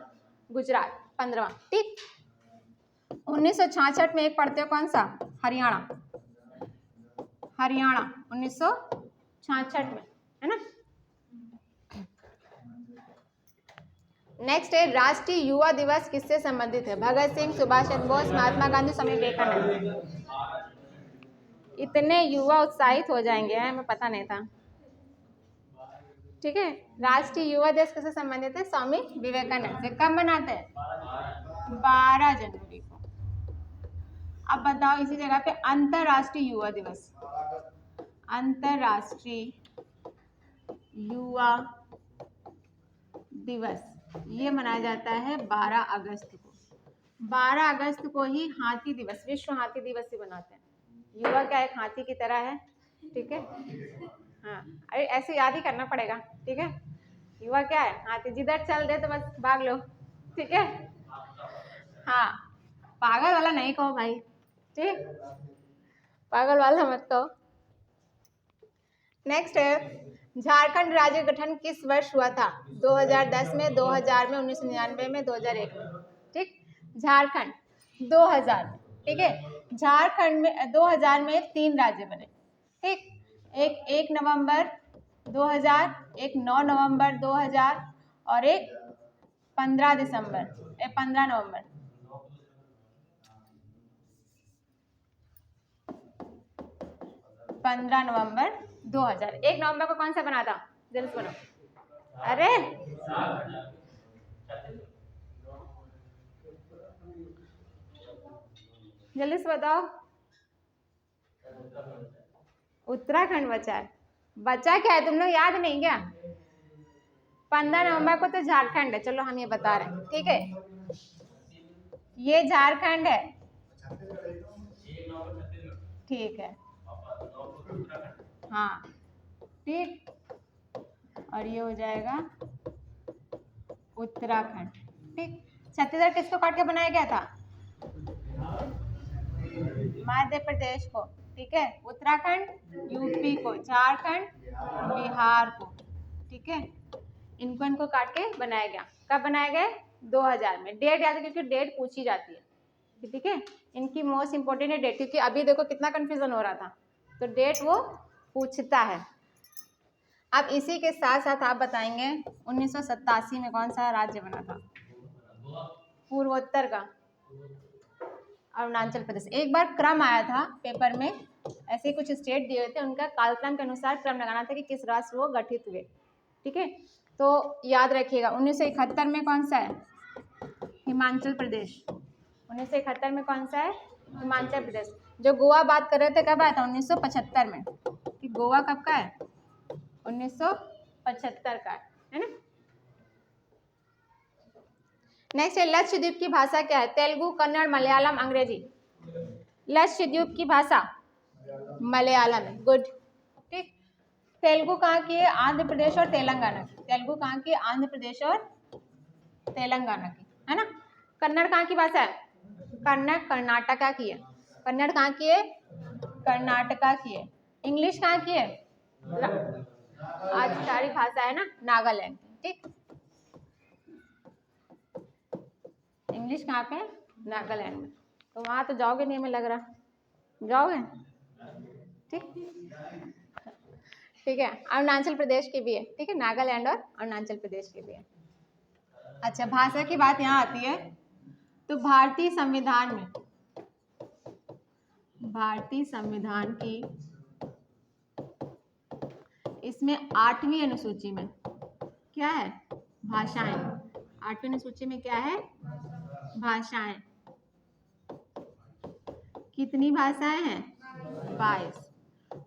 गुजरात, 15वां। ठीक, 1966 में एक पढ़ते हो कौन सा? हरियाणा। हरियाणा 1966 में, है ना। नेक्स्ट है राष्ट्रीय युवा दिवस किससे संबंधित है? भगत सिंह, सुभाष चंद्र बोस, महात्मा गांधी, स्वामी विवेकानंद। इतने युवा उत्साहित हो जाएंगे, हमें पता नहीं था। ठीक है, राष्ट्रीय युवा दिवस किससे संबंधित है? स्वामी विवेकानंद से। कब मनाते हैं? 12 जनवरी को। अब बताओ इसी जगह पे अंतरराष्ट्रीय युवा दिवस। अंतरराष्ट्रीय युवा दिवस ये मनाया जाता है 12 अगस्त को। 12 अगस्त को ही हाथी दिवस, विश्व हाथी दिवस से बनाते हैं। युवा क्या एक हाथी की तरह है, ठीक है। हाँ, अरे ऐसे याद ही करना पड़ेगा, ठीक है। युवा क्या है? हाथी, जिधर चल रहे तो बस भाग लो, ठीक है। हाँ, पागल वाला नहीं कहो भाई, ठीक, पागल वाला मत कहो। नेक्स्ट है झारखंड राज्य गठन किस वर्ष हुआ था? 2010 में, 2000 में, 1999 में, 2001 में। ठीक, झारखंड 2000 में, ठीक है। झारखंड में 2000 में 3 राज्य बने। ठीक, एक 1 नवंबर 2000, एक 9 नवंबर 2000 और एक 15 नवंबर। 15 नवंबर 2000। 1 नवंबर को कौन सा बना था, जल्दी से बोलो। अरे जल्दी से बताओ। उत्तराखंड बचा है। बचा क्या है, तुम लोग याद नहीं क्या? 15 नवंबर को तो झारखंड है, चलो हम ये बता रहे हैं, ठीक है। ये झारखंड है, ठीक है, हाँ ठीक। और ये हो जाएगा उत्तराखंड, ठीक। छत्तीसगढ़ किसको काट के बनाया गया था? मध्य प्रदेश को, ठीक है। उत्तराखंड यूपी को, झारखंड बिहार को, ठीक है। इनको काट के बनाया गया। कब बनाया गया? 2000 में। डेट याद है क्योंकि डेट पूछी जाती है, ठीक है। इनकी मोस्ट इंपोर्टेंट है डेट, क्योंकि अभी देखो कितना कंफ्यूजन हो रहा था, तो डेट वो पूछता है। अब इसी के साथ साथ आप बताएंगे 1987 में कौन सा राज्य बना था? पूर्वोत्तर का अरुणाचल प्रदेश। एक बार क्रम आया था पेपर में, ऐसे कुछ स्टेट दिए हुए थे, उनका कालक्रम के अनुसार क्रम लगाना था कि किस राष्ट्र वो गठित हुए, ठीक है। तो याद रखिएगा 1971 में कौन सा है? हिमाचल प्रदेश। 1971 में कौन सा है? हिमाचल प्रदेश। जो गोवा बात कर रहे थे कब आया था? 1975 में, कि गोवा कब का है? 1975 का है ना। नेक्स्ट है लक्षद्वीप की भाषा क्या है? तेलुगु, कन्नड़, मलयालम, अंग्रेजी। लक्षद्वीप की भाषा मलयालम है, गुड, ठीक। तेलुगु कहाँ की है? आंध्र प्रदेश और तेलंगाना की। तेलुगु कहाँ की? आंध्र प्रदेश और तेलंगाना की, है ना। कन्नड़ कहाँ की भाषा है? कन्नड़ कर्नाटका की है। कन्नड़ कहाँ की है? कर्नाटका की है। इंग्लिश कहाँ की है? आधिकारिक भाषा है ना नागालैंड, ठीक। इंग्लिश कहाँ पे? नागालैंड में। तो वहां तो जाओगे नहीं, हमें लग रहा, जाओगे? ठीक, ठीक है। अरुणाचल प्रदेश की भी है, ठीक है, नागालैंड और अरुणाचल प्रदेश की भी है। अच्छा, भाषा की बात यहाँ आती है तो भारतीय संविधान में, भारतीय संविधान की इसमें 8वीं अनुसूची में क्या है? भाषाएं। 8वीं अनुसूची में क्या है? भाषाएं। कितनी भाषाएं हैं? 22।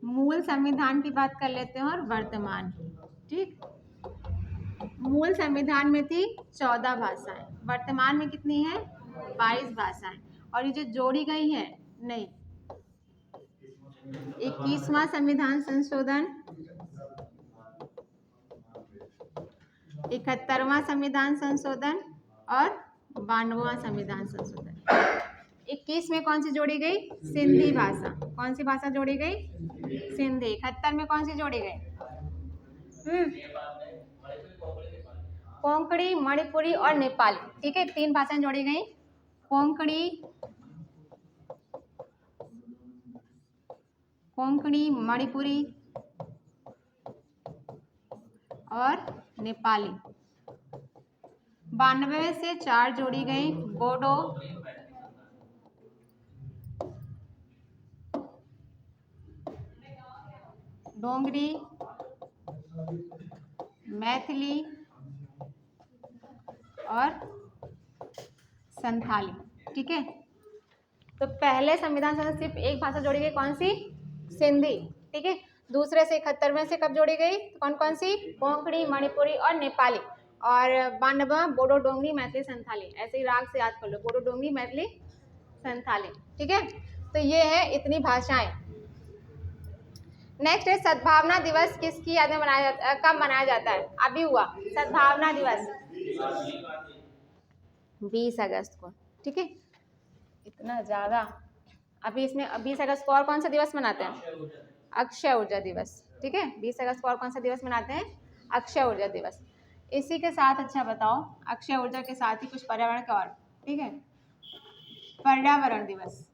मूल संविधान की बात कर लेते हैं और वर्तमान की, ठीक। मूल संविधान में थी 14 भाषाएं, वर्तमान में कितनी है? 22 भाषाएं। और ये जो जोड़ी गई है, नहीं, 21वां संविधान संशोधन, 71वां संविधान संशोधन और 92वां संविधान संशोधन। 21 में कौन सी जोड़ी गई? सिंधी भाषा। कौन सी भाषा जोड़ी गई? सिंधी। 71 में कौन सी जोड़ी गई? कोंकणी, मणिपुरी और नेपाली, ठीक है। 3 भाषाएं जोड़ी गई, कोंकणी, मणिपुरी और नेपाली। 92 से 4 जोड़ी गई, बोडो, डोंगरी, मैथिली और संथाली, ठीक है। तो पहले संविधान से सिर्फ एक भाषा जोड़ी गई, कौन सी? सिंधी, ठीक है। दूसरे से 71 में से कब जोड़ी गई? कौन कौन सी? कोंकणी, मणिपुरी और नेपाली। और 92 बोडो, डोंगरी, मैथिली, संथाली। ऐसे ही राग से याद कर लो, बोडो, डोंगरी, मैथिली, संथाली, ठीक है। तो ये है इतनी भाषाएं। नेक्स्ट है सद्भावना दिवस किसकी याद में मनाया जाता है? कब मनाया जाता है? अभी हुआ सद्भावना दिवस 20 अगस्त को, ठीक है। इतना ज्यादा। अभी इसमें 20 अगस्त को और कौन सा दिवस मनाते हैं? अक्षय ऊर्जा दिवस, ठीक है। 20 अगस्त को और कौन सा दिवस मनाते हैं? अक्षय ऊर्जा दिवस। इसी के साथ अच्छा बताओ, अक्षय ऊर्जा के साथ ही कुछ पर्यावरण का और, ठीक है। पर्यावरण दिवस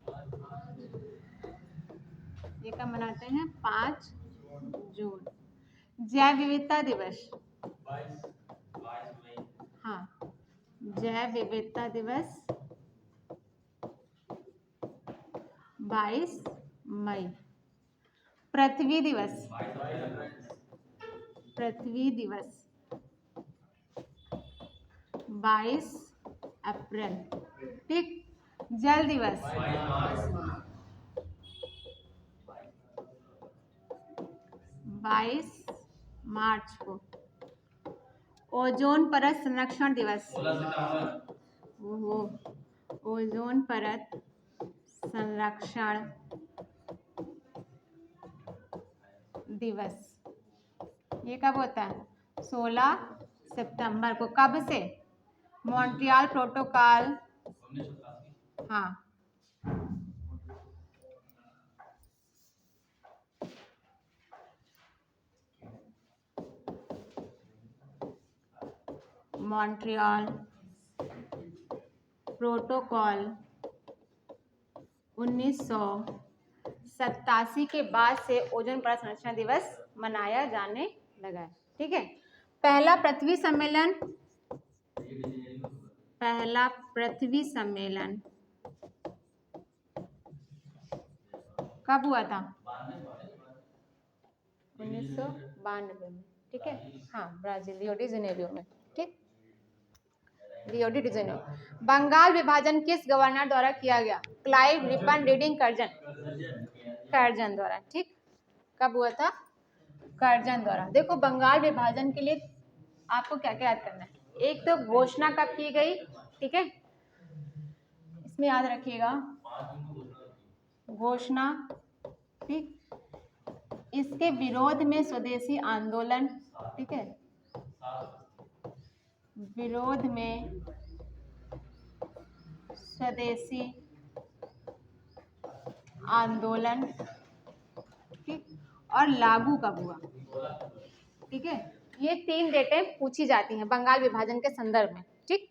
ये कब मनाते हैं? 5 जून। जैव विविधता दिवस, हाँ, जैव विविधता दिवस 22 मई। पृथ्वी दिवस, पृथ्वी दिवस 22 अप्रैल, ठीक। जल दिवस 22 मार्च को। ओजोन परत संरक्षण दिवस, ओहो, ओजोन परत संरक्षण दिवस ये कब होता है? 16 सितंबर को। कब से? मॉन्ट्रियल प्रोटोकॉल, हाँ, मॉन्ट्रियल प्रोटोकॉल 1987 के बाद से ओजोन परत संरक्षण दिवस मनाया जाने लगा है, ठीक है। पहला पृथ्वी सम्मेलन, पहला पृथ्वी सम्मेलन कब हुआ था? 1992 में, ठीक है। हाँ, ब्राजील, रियो डी जेनेरियो में, ठीक, रियो डी जेनेरियो। बंगाल विभाजन किस गवर्नर द्वारा किया गया? Clive Ripon reading Curzon, Curzon द्वारा, ठीक। कब हुआ था? कर्जन द्वारा। देखो, बंगाल विभाजन के लिए आपको क्या क्या याद करना है? एक तो घोषणा कब की गई, ठीक है, इसमें याद रखिएगा घोषणा, ठीक। इसके विरोध में स्वदेशी आंदोलन, ठीक है, विरोध में स्वदेशी आंदोलन, ठीक, और लागू कब हुआ, ठीक है। ये 3 डेटें पूछी जाती हैं बंगाल विभाजन के संदर्भ में, ठीक।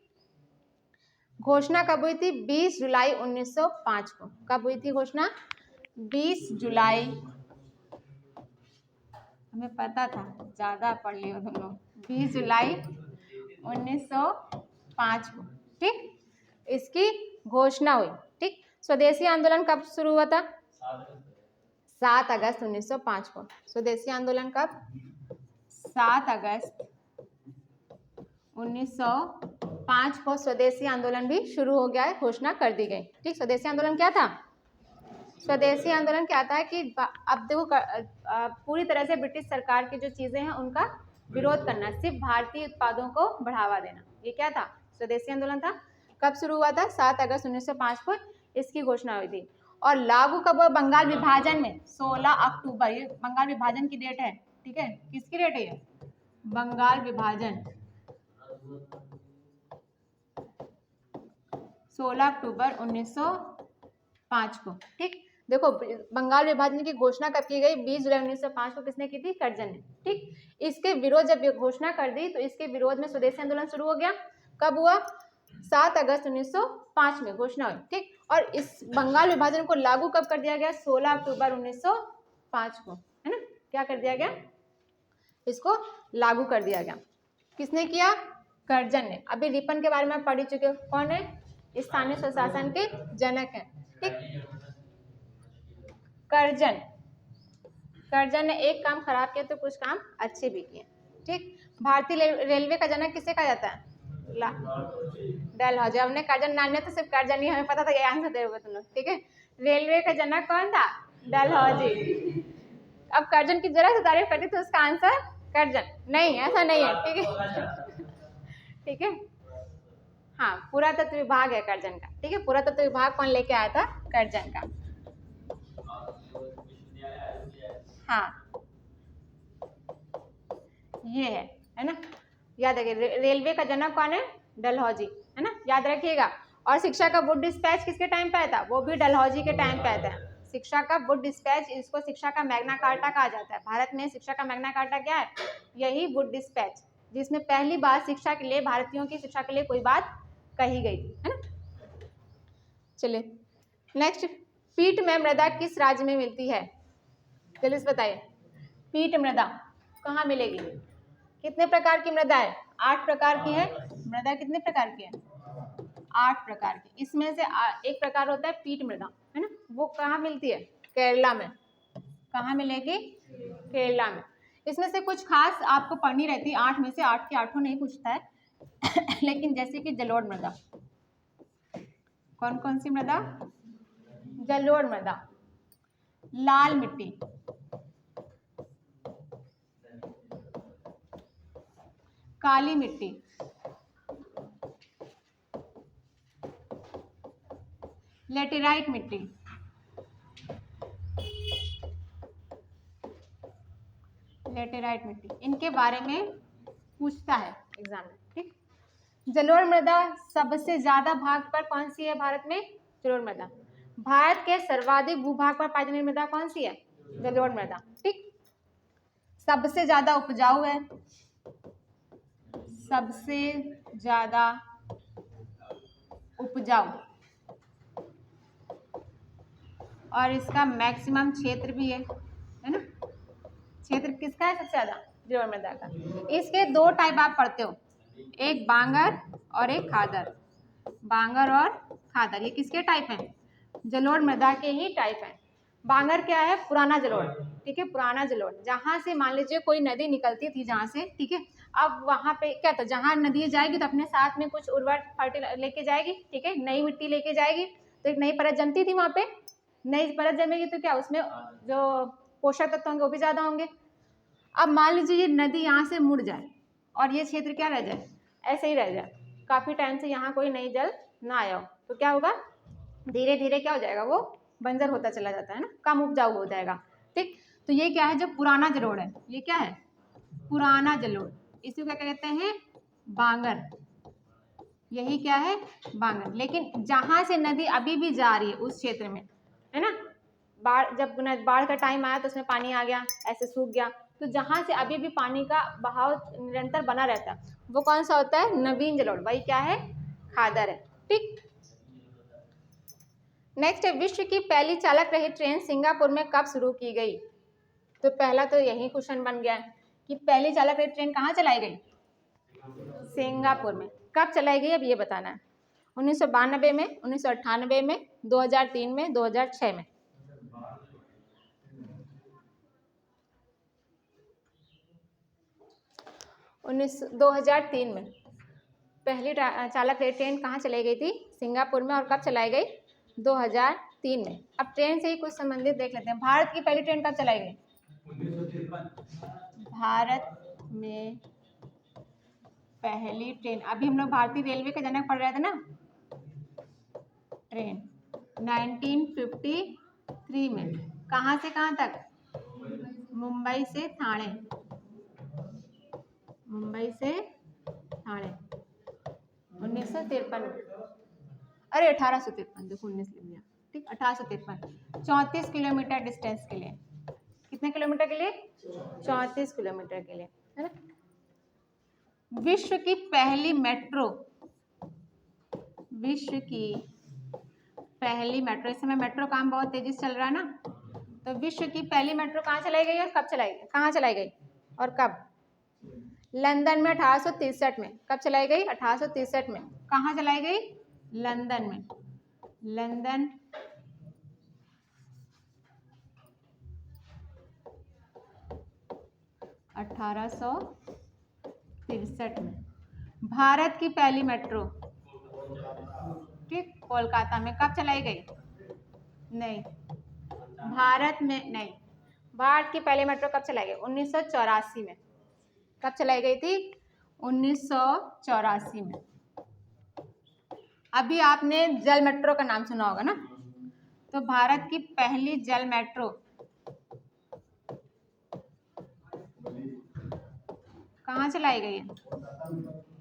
घोषणा कब हुई थी? 20 जुलाई 1905 को। कब हुई थी घोषणा? 20 जुलाई, हमें पता था, ज्यादा पढ़ लियो तुम लोग। 20 जुलाई 1905 को, ठीक, इसकी घोषणा हुई, ठीक। स्वदेशी आंदोलन कब शुरू हुआ था? 7 अगस्त 1905 को। स्वदेशी आंदोलन कब? 7 अगस्त 1905 को स्वदेशी आंदोलन भी शुरू हो गया है, घोषणा कर दी गई, ठीक। स्वदेशी आंदोलन क्या था? स्वदेशी आंदोलन क्या था कि अब देखो पूरी तरह से ब्रिटिश सरकार की जो चीजें हैं उनका विरोध करना, सिर्फ भारतीय उत्पादों को बढ़ावा देना, ये क्या था? स्वदेशी आंदोलन था। कब शुरू हुआ था? 7 अगस्त 1905 को इसकी घोषणा हुई थी। और लागू कब हुआ? बंगाल विभाजन में 16 अक्टूबर, ये बंगाल विभाजन की डेट है, ठीक है। किसकी डेट है ये? बंगाल विभाजन 16 अक्टूबर 1905 को, ठीक। देखो, बंगाल विभाजन की घोषणा कब की गई? 20 जुलाई 1905 को। किसने की थी? कर्जन ने, ठीक। इसके विरोध, जब घोषणा कर दी तो इसके विरोध में स्वदेशी आंदोलन शुरू हो गया। कब हुआ? 7 अगस्त 1905 में घोषणा हुई, ठीक। और इस बंगाल विभाजन को लागू कब कर दिया गया? 16 अक्टूबर 1905 को, है ना। क्या कर दिया गया? इसको लागू कर दिया गया। किसने किया? कर्जन ने। अभी रिपन के बारे में आप पढ़ चुके हो, कौन है? स्थानीय स्वशासन के जनक हैं, ठीक। कर्जन, कर्जन ने एक काम खराब किया तो कुछ काम अच्छे भी किए, ठीक। भारतीय रेलवे का जनक किसे कहा जाता है? डलहौजी। हमने कर्जन नाम लिया तो सिर्फ कर्जन ही, हमें पता था ये आंसर दे दोगे तुम लोग, ठीक है। रेलवे का जनक कौन था? डलहौजी। अब कर्जन की जरा से तारीफ करती तो उसका आंसर कर्जन नहीं, ऐसा नहीं है, ठीक है, ठीक है। हाँ, पुरातत्व विभाग है कर्जन का, ठीक है। पुरातत्व विभाग कौन लेके आया था? कर्जन का, हाँ, ये है ना। याद रखिए, रेलवे का जनक कौन है? डलहौजी, है ना, याद रखिएगा। और शिक्षा का वुड डिस्पैच किसके टाइम पे आया था? वो भी डलहौजी के टाइम पे आया था। शिक्षा का वुड डिस्पैच, इसको शिक्षा का मैग्ना कार्टा कहा जाता है। भारत में शिक्षा का मैग्ना कार्टा क्या है? यही वुड डिस्पैच, जिसमें पहली बार शिक्षा के लिए, भारतीयों की शिक्षा के लिए कोई बात कही गई थी, है ना। चलिए नेक्स्ट, पीठ में मृदा किस राज्य में मिलती है? जल्दी से बताइए। पीठ मृदा कहाँ मिलेगी? कितने प्रकार की मृदा है? 8 प्रकार की है मृदा। कितने प्रकार की है? 8 प्रकार की। इसमें से एक प्रकार होता है पीठ मृदा, है ना। वो कहाँ मिलती है? केरला में, कहाँ मिलेगी? केरला में। इसमें से कुछ खास आपको पढ़नी रहती है, 8 में से 8 के 8 नहीं पूछता है लेकिन जैसे कि जलोढ़ मृदा, कौन कौन सी मृदा? जलोढ़ मृदा, लाल मिट्टी, काली मिट्टी, लेटेराइट मिट्टी, लेटेराइट मिट्टी, इनके बारे में पूछता है एग्जाम में। ठीक, जलोढ़ मृदा सबसे ज्यादा भाग पर कौन सी है भारत में? जलोढ़ मृदा। भारत के सर्वाधिक भूभाग पर पाई जाने वाली मृदा कौन सी है? जलोढ़ मृदा। ठीक, सबसे ज्यादा उपजाऊ है, सबसे ज्यादा उपजाऊ, और इसका मैक्सिमम क्षेत्र भी है ना? क्षेत्र किसका है सबसे ज्यादा? जलोढ़ मृदा का। इसके 2 टाइप आप पढ़ते हो, एक बांगर और एक खादर। बांगर और खादर ये किसके टाइप हैं? जलोढ़ मृदा के ही टाइप हैं। बांगर क्या है? पुराना जलोढ़। ठीक है, पुराना जलोढ़, जहां से मान लीजिए कोई नदी निकलती थी जहां से, ठीक है, अब वहां पे क्या था, जहां नदी जाएगी तो अपने साथ में कुछ उर्वर फर्टिलाइजर लेके जाएगी, ठीक है, नई मिट्टी लेके जाएगी, तो एक नई परत जमती थी वहां पे। नई परत जमेगी तो क्या उसमें जो पोषक तत्व होंगे वो भी ज्यादा होंगे। अब मान लीजिए ये नदी यहाँ से मुड़ जाए और ये क्षेत्र क्या रह जाए? ऐसे ही रह जाए, काफी टाइम से यहाँ कोई नई जल ना आया हो, तो क्या होगा? धीरे धीरे क्या हो जाएगा? वो बंजर होता चला जाता है ना, कम उपजाऊ हो जाएगा। ठीक, तो ये क्या है? जो पुराना जलोढ़ है, ये क्या है? पुराना जलोढ़। इसी को क्या कहते हैं? बांगर। यही क्या है? बांगर। लेकिन जहां से नदी अभी भी जा रही है उस क्षेत्र में, है ना, जब बाढ़ का टाइम आया तो उसमें पानी आ गया, ऐसे सूख गया, तो जहां से अभी भी पानी का बहाव निरंतर बना रहता है वो कौन सा होता है? नवीन जलोढ़। वही क्या है? खादर है। ठीक, नेक्स्ट है, विश्व की पहली चालक रहित ट्रेन सिंगापुर में कब शुरू की गई? तो पहला तो यही क्वेश्चन बन गया है कि पहली चालक रहित ट्रेन कहाँ चलाई गई? सिंगापुर में। कब चलाई गई अब ये बताना है। 1992 में, 1998 में, 2003 में, 2006 में। 2003 में पहली चालक रहित ट्रेन कहाँ चलाई गई थी? सिंगापुर में। और कब चलाई गई? 2003 में। अब ट्रेन से ही कुछ संबंधित देख लेते हैं। भारत की पहली ट्रेन कब चलाई गई? 1953। भारत में पहली ट्रेन, अभी हम लोग भारतीय रेलवे का जनक पढ़ रहे थे ना, ट्रेन 1953 में। कहाँ से कहाँ तक? मुंबई से ठाणे, मुंबई से ठाणे। 1953, अरे 1853, देखो 19 लिख दिया। ठीक, 1853, 34 किलोमीटर डिस्टेंस के लिए। कितने किलोमीटर के लिए? 34 किलोमीटर के लिए, है ना। विश्व की पहली मेट्रो, विश्व की पहली मेट्रो, इस समय मेट्रो काम बहुत तेजी से चल रहा है ना, तो विश्व की पहली मेट्रो कहाँ चलाई गई और कब चलाई गई? कहाँ चलाई गई और कब? लंदन में 1863 में। कब चलाई गई? 1863 में। कहाँ चलाई गई? लंदन में। लंदन 1863 में। भारत की पहली मेट्रो, ठीक, कोलकाता में। कब चलाई गई? नहीं, भारत में नहीं। भारत की पहली मेट्रो कब चलाई गई? 1984 में। कब चलाई गई थी? 1984 में। अभी आपने जल मेट्रो का नाम सुना होगा ना, तो भारत की पहली जल मेट्रो कहाँ चलाई गई है?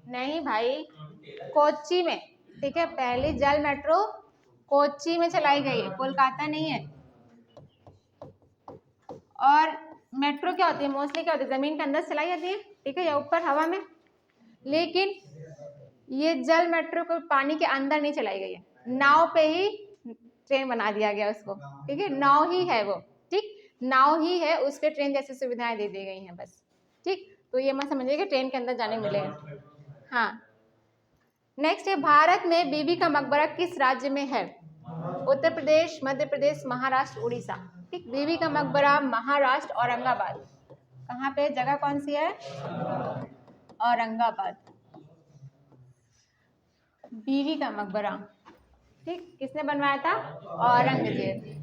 नहीं भाई, कोच्चि में। ठीक है, पहली जल मेट्रो कोच्चि में चलाई गई है, कोलकाता नहीं है। और मेट्रो क्या होती है? मोस्टली क्या होती है? जमीन के अंदर चलाई जाती है, ठीक है, या ऊपर हवा में। लेकिन ये जल मेट्रो को पानी के अंदर नहीं चलाई गई है, नाव पे ही ट्रेन बना दिया गया उसको, ठीक है, नाव ही है वो, ठीक, नाव ही है, उस पे ट्रेन जैसी सुविधाएं दे दी गई हैं बस। ठीक, तो ये मत समझिए कि ट्रेन के अंदर जाने मिलेगा। हाँ, नेक्स्ट है, भारत में बीबी का मकबरा किस राज्य में है? उत्तर प्रदेश, मध्य प्रदेश, महाराष्ट्र, उड़ीसा। ठीक, बीवी का मकबरा महाराष्ट्र औरंगाबाद। कहाँ पे, जगह कौन सी है, औरंगाबाद। बीवी का मकबरा, ठीक, किसने बनवाया था, औरंगजेब।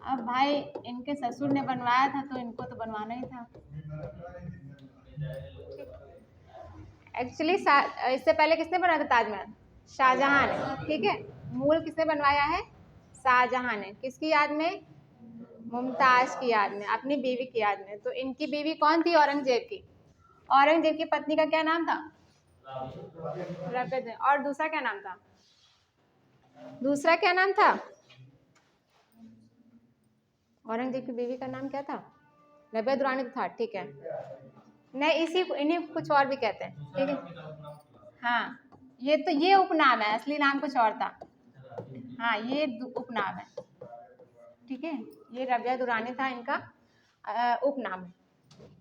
अब भाई इनके ससुर ने बनवाया था तो इनको तो बनवाना ही था। एक्चुअली इससे पहले किसने बनवाया था ताजमहल, शाहजहां ने, ठीक है। मूल किसने बनवाया है, शाहजहां ने, किसकी याद में, मुमताज की याद में, अपनी बीवी की याद में। तो इनकी बीवी कौन थी, औरंगजेब की। औरंगजेब की पत्नी का क्या नाम था, रबिया। और दूसरा क्या नाम था, दूसरा क्या नाम था, औरंगजेब की बीवी का नाम क्या था, रबिया दुरानी तो था, ठीक है। नहीं, इन्हीं कुछ और भी कहते हैं, ठीक है। हाँ, ये उपनाम है, असली नाम कुछ और था। हाँ, ये उपनाम है, ठीक है। ये रबिया दुरानी था इनका उपनाम है।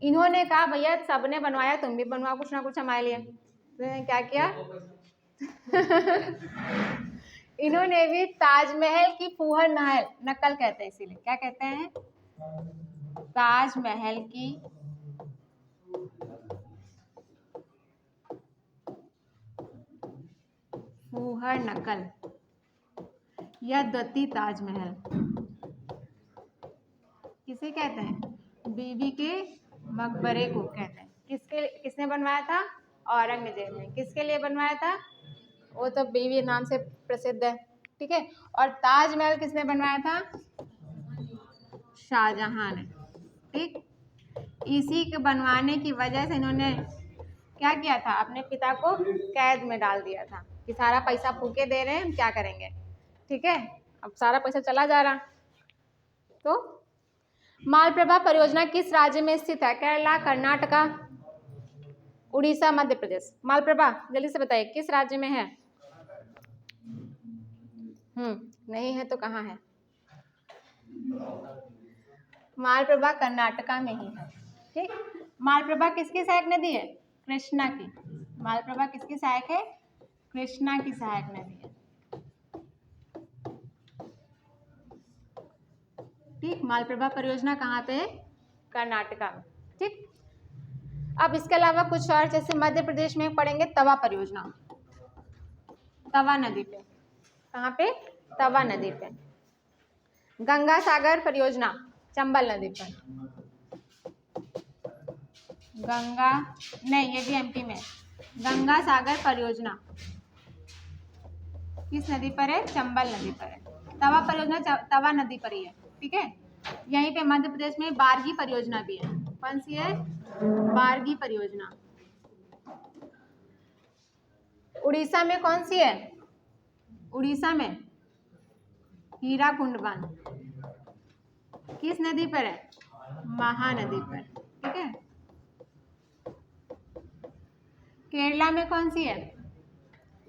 इन्होंने कहा भैया सबने बनवाया, तुम भी बनवाओ कुछ ना कुछ हमारे लिए। तो इन्होंने क्या किया इन्होंने भी ताजमहल की फूहड़ नकल कहते हैं, इसीलिए क्या कहते हैं, ताजमहल की फूहड़ नकल या द्वितीय ताजमहल किसे कहते हैं, बीवी के मकबरे को कहते हैं। किसने बनवाया था, औरंगजेब ने। किसके लिए बनवाया था, वो तो बीवी नाम से प्रसिद्ध है, ठीक है। और ताजमहल किसने बनवाया था, शाहजहां ने, ठीक। इसी के बनवाने की वजह से इन्होंने क्या किया था, अपने पिता को कैद में डाल दिया था कि सारा पैसा फूके दे रहे हैं, हम क्या करेंगे, ठीक है। अब सारा पैसा चला जा रहा। तो मालप्रभा परियोजना किस राज्य में स्थित है, केरला, कर्नाटका, उड़ीसा, मध्य प्रदेश। मालप्रभा जल्दी से बताइए किस राज्य में है। नहीं है तो कहाँ है, मालप्रभा कर्नाटका में ही है, ठीक। मालप्रभा किसकी सहायक नदी है, कृष्णा की। मालप्रभा किसकी सहायक है, कृष्णा की सहायक नदी है, ठीक। मालप्रभा परियोजना कहाँ पे है, कर्नाटका में, ठीक। अब इसके अलावा कुछ और, जैसे मध्य प्रदेश में पढ़ेंगे तवा परियोजना, तवा नदी पे। कहाँ पे, तवा नदी पे। गंगा सागर परियोजना चंबल नदी पर। गंगा नहीं, ये भी एमपी में। गंगा सागर परियोजना किस नदी पर है, चंबल नदी पर है। तवा परियोजना तवा नदी पर ही है, ठीक है। यहीं पे मध्य प्रदेश में बारगी परियोजना भी है। कौन सी है, बारगी परियोजना। उड़ीसा में कौन सी है, उड़ीसा में हीराकुंड बांध किस नदी पर है, महानदी पर, ठीक है। केरला में कौन सी है,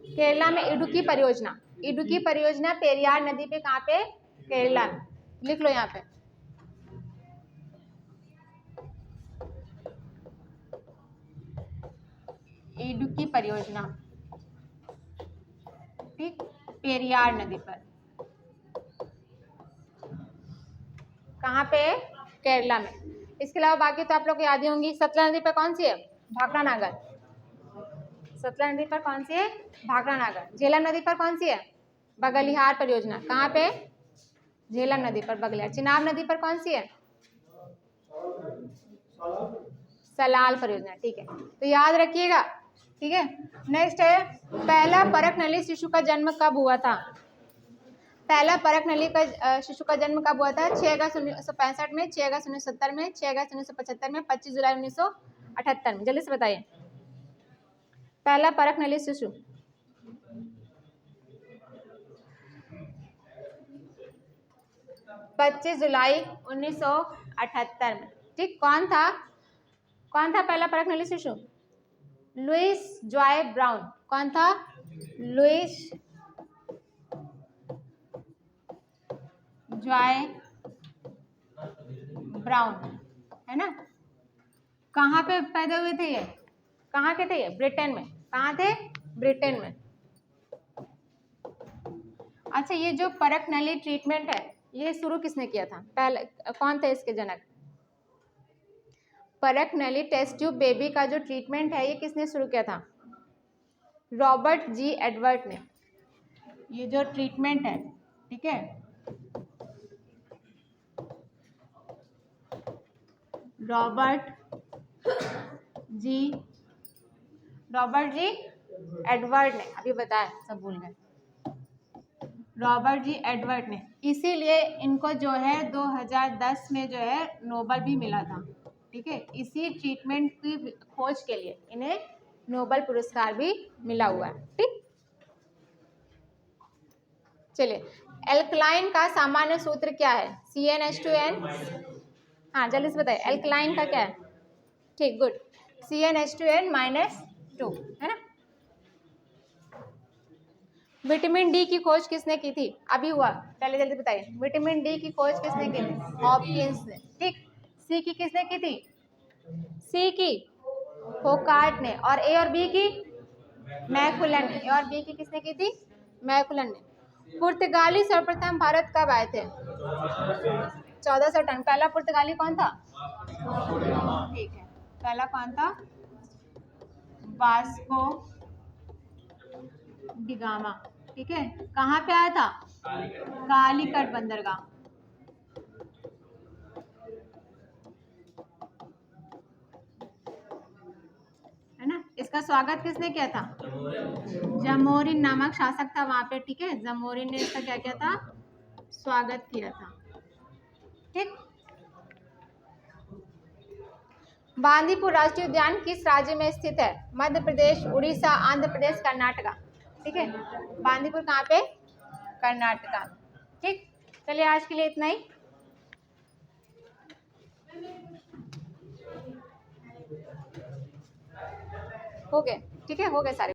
केरला में इडुक्की परियोजना। इडुक्की परियोजना पेरियार नदी पे, कहाँ पे, केरला में। लिख लो यहाँ पे, इडुक्की परियोजना, ठीक, पेरियार नदी पर। कहाँ पे, केरला में। इसके अलावा बाकी तो आप लोग को याद ही होंगी। सतलज नदी पर कौन सी है, भाखड़ा नागर। सतलज नदी पर कौन सी है, भाखड़ा नागर। झेलम नदी पर कौन सी है, बगलिहार परियोजना। कहाँ पे, झेलम नदी पर बगलिहार। चिनाब नदी पर कौन सी है, सलाल परियोजना, ठीक है। तो याद रखिएगा, ठीक है। नेक्स्ट है, पहला परखनली शिशु का जन्म कब हुआ था। पहला परखनली का शिशु का जन्म कब हुआ था, 6 अगस्त 1965 में, 6 अगस्त 1970 में, 6 अगस्त 1975 में, 25 जुलाई 1978 में। जल्दी से बताइए पहला परखनली शिशु। पच्चीस जुलाई 1978 में, ठीक। कौन था पहला परखनली शिशु, लुइस जॉय ब्राउन। कौन था, लुइस जॉय ब्राउन, है ना। कहाँ पे पैदा हुए थे ये, कहाँ के थे ये, ब्रिटेन में। कहाँ थे, ब्रिटेन में। अच्छा, ये जो परखनली ट्रीटमेंट है ये शुरू किसने किया था? पहले कौन थे इसके जनक? परख नली टेस्ट ट्यूब बेबी का जो ट्रीटमेंट है ये किसने शुरू किया था? रॉबर्ट जी एडवर्ड ने। ये जो ट्रीटमेंट है, ठीक है, रॉबर्ट जी एडवर्ड ने, अभी बताया, सब भूल गए, रॉबर्ट जी एडवर्ड ने। इसीलिए इनको जो है 2010 में जो है नोबेल भी मिला था, ठीक है। इसी ट्रीटमेंट की खोज के लिए इन्हें नोबेल पुरस्कार भी मिला हुआ है, ठीक। चलिए, एल्कलाइन का सामान्य सूत्र क्या है? CnH2n। हाँ जल्दी से बताइए, एल्कलाइन का क्या है? ठीक, गुड, CnH2n-2, है ना। विटामिन डी की खोज किसने की थी? अभी हुआ, पहले जल्दी बताइए, विटामिन डी की खोज किसने की थी? हॉपकिंस ने, ठीक। सी की किसने की थी? सी की फोकार्ट ने, और ए और बी की मैकुलन ने। ए और बी की किसने की थी? मैकुलन ने। पुर्तगाली सर्वप्रथम भारत कब आए थे? 1400 टन। पहला पुर्तगाली कौन था? ठीक है, पहला कौन था? वास्को डिगामा, ठीक है। कहाँ पे आया था? कालीकट बंदरगाह, है ना। इसका स्वागत किसने किया था? जमोरिन नामक शासक था वहां पे, ठीक है। जमोरिन ने इसका क्या किया था? स्वागत किया था, ठीक। बांदीपुर राष्ट्रीय उद्यान किस राज्य में स्थित है? मध्य प्रदेश, उड़ीसा, आंध्र प्रदेश, कर्नाटका, ठीक है। बांदीपुर कहाँ पे? कर्नाटका, ठीक। चलिए आज के लिए इतना ही। हो गए, ठीक है, हो गए सारे।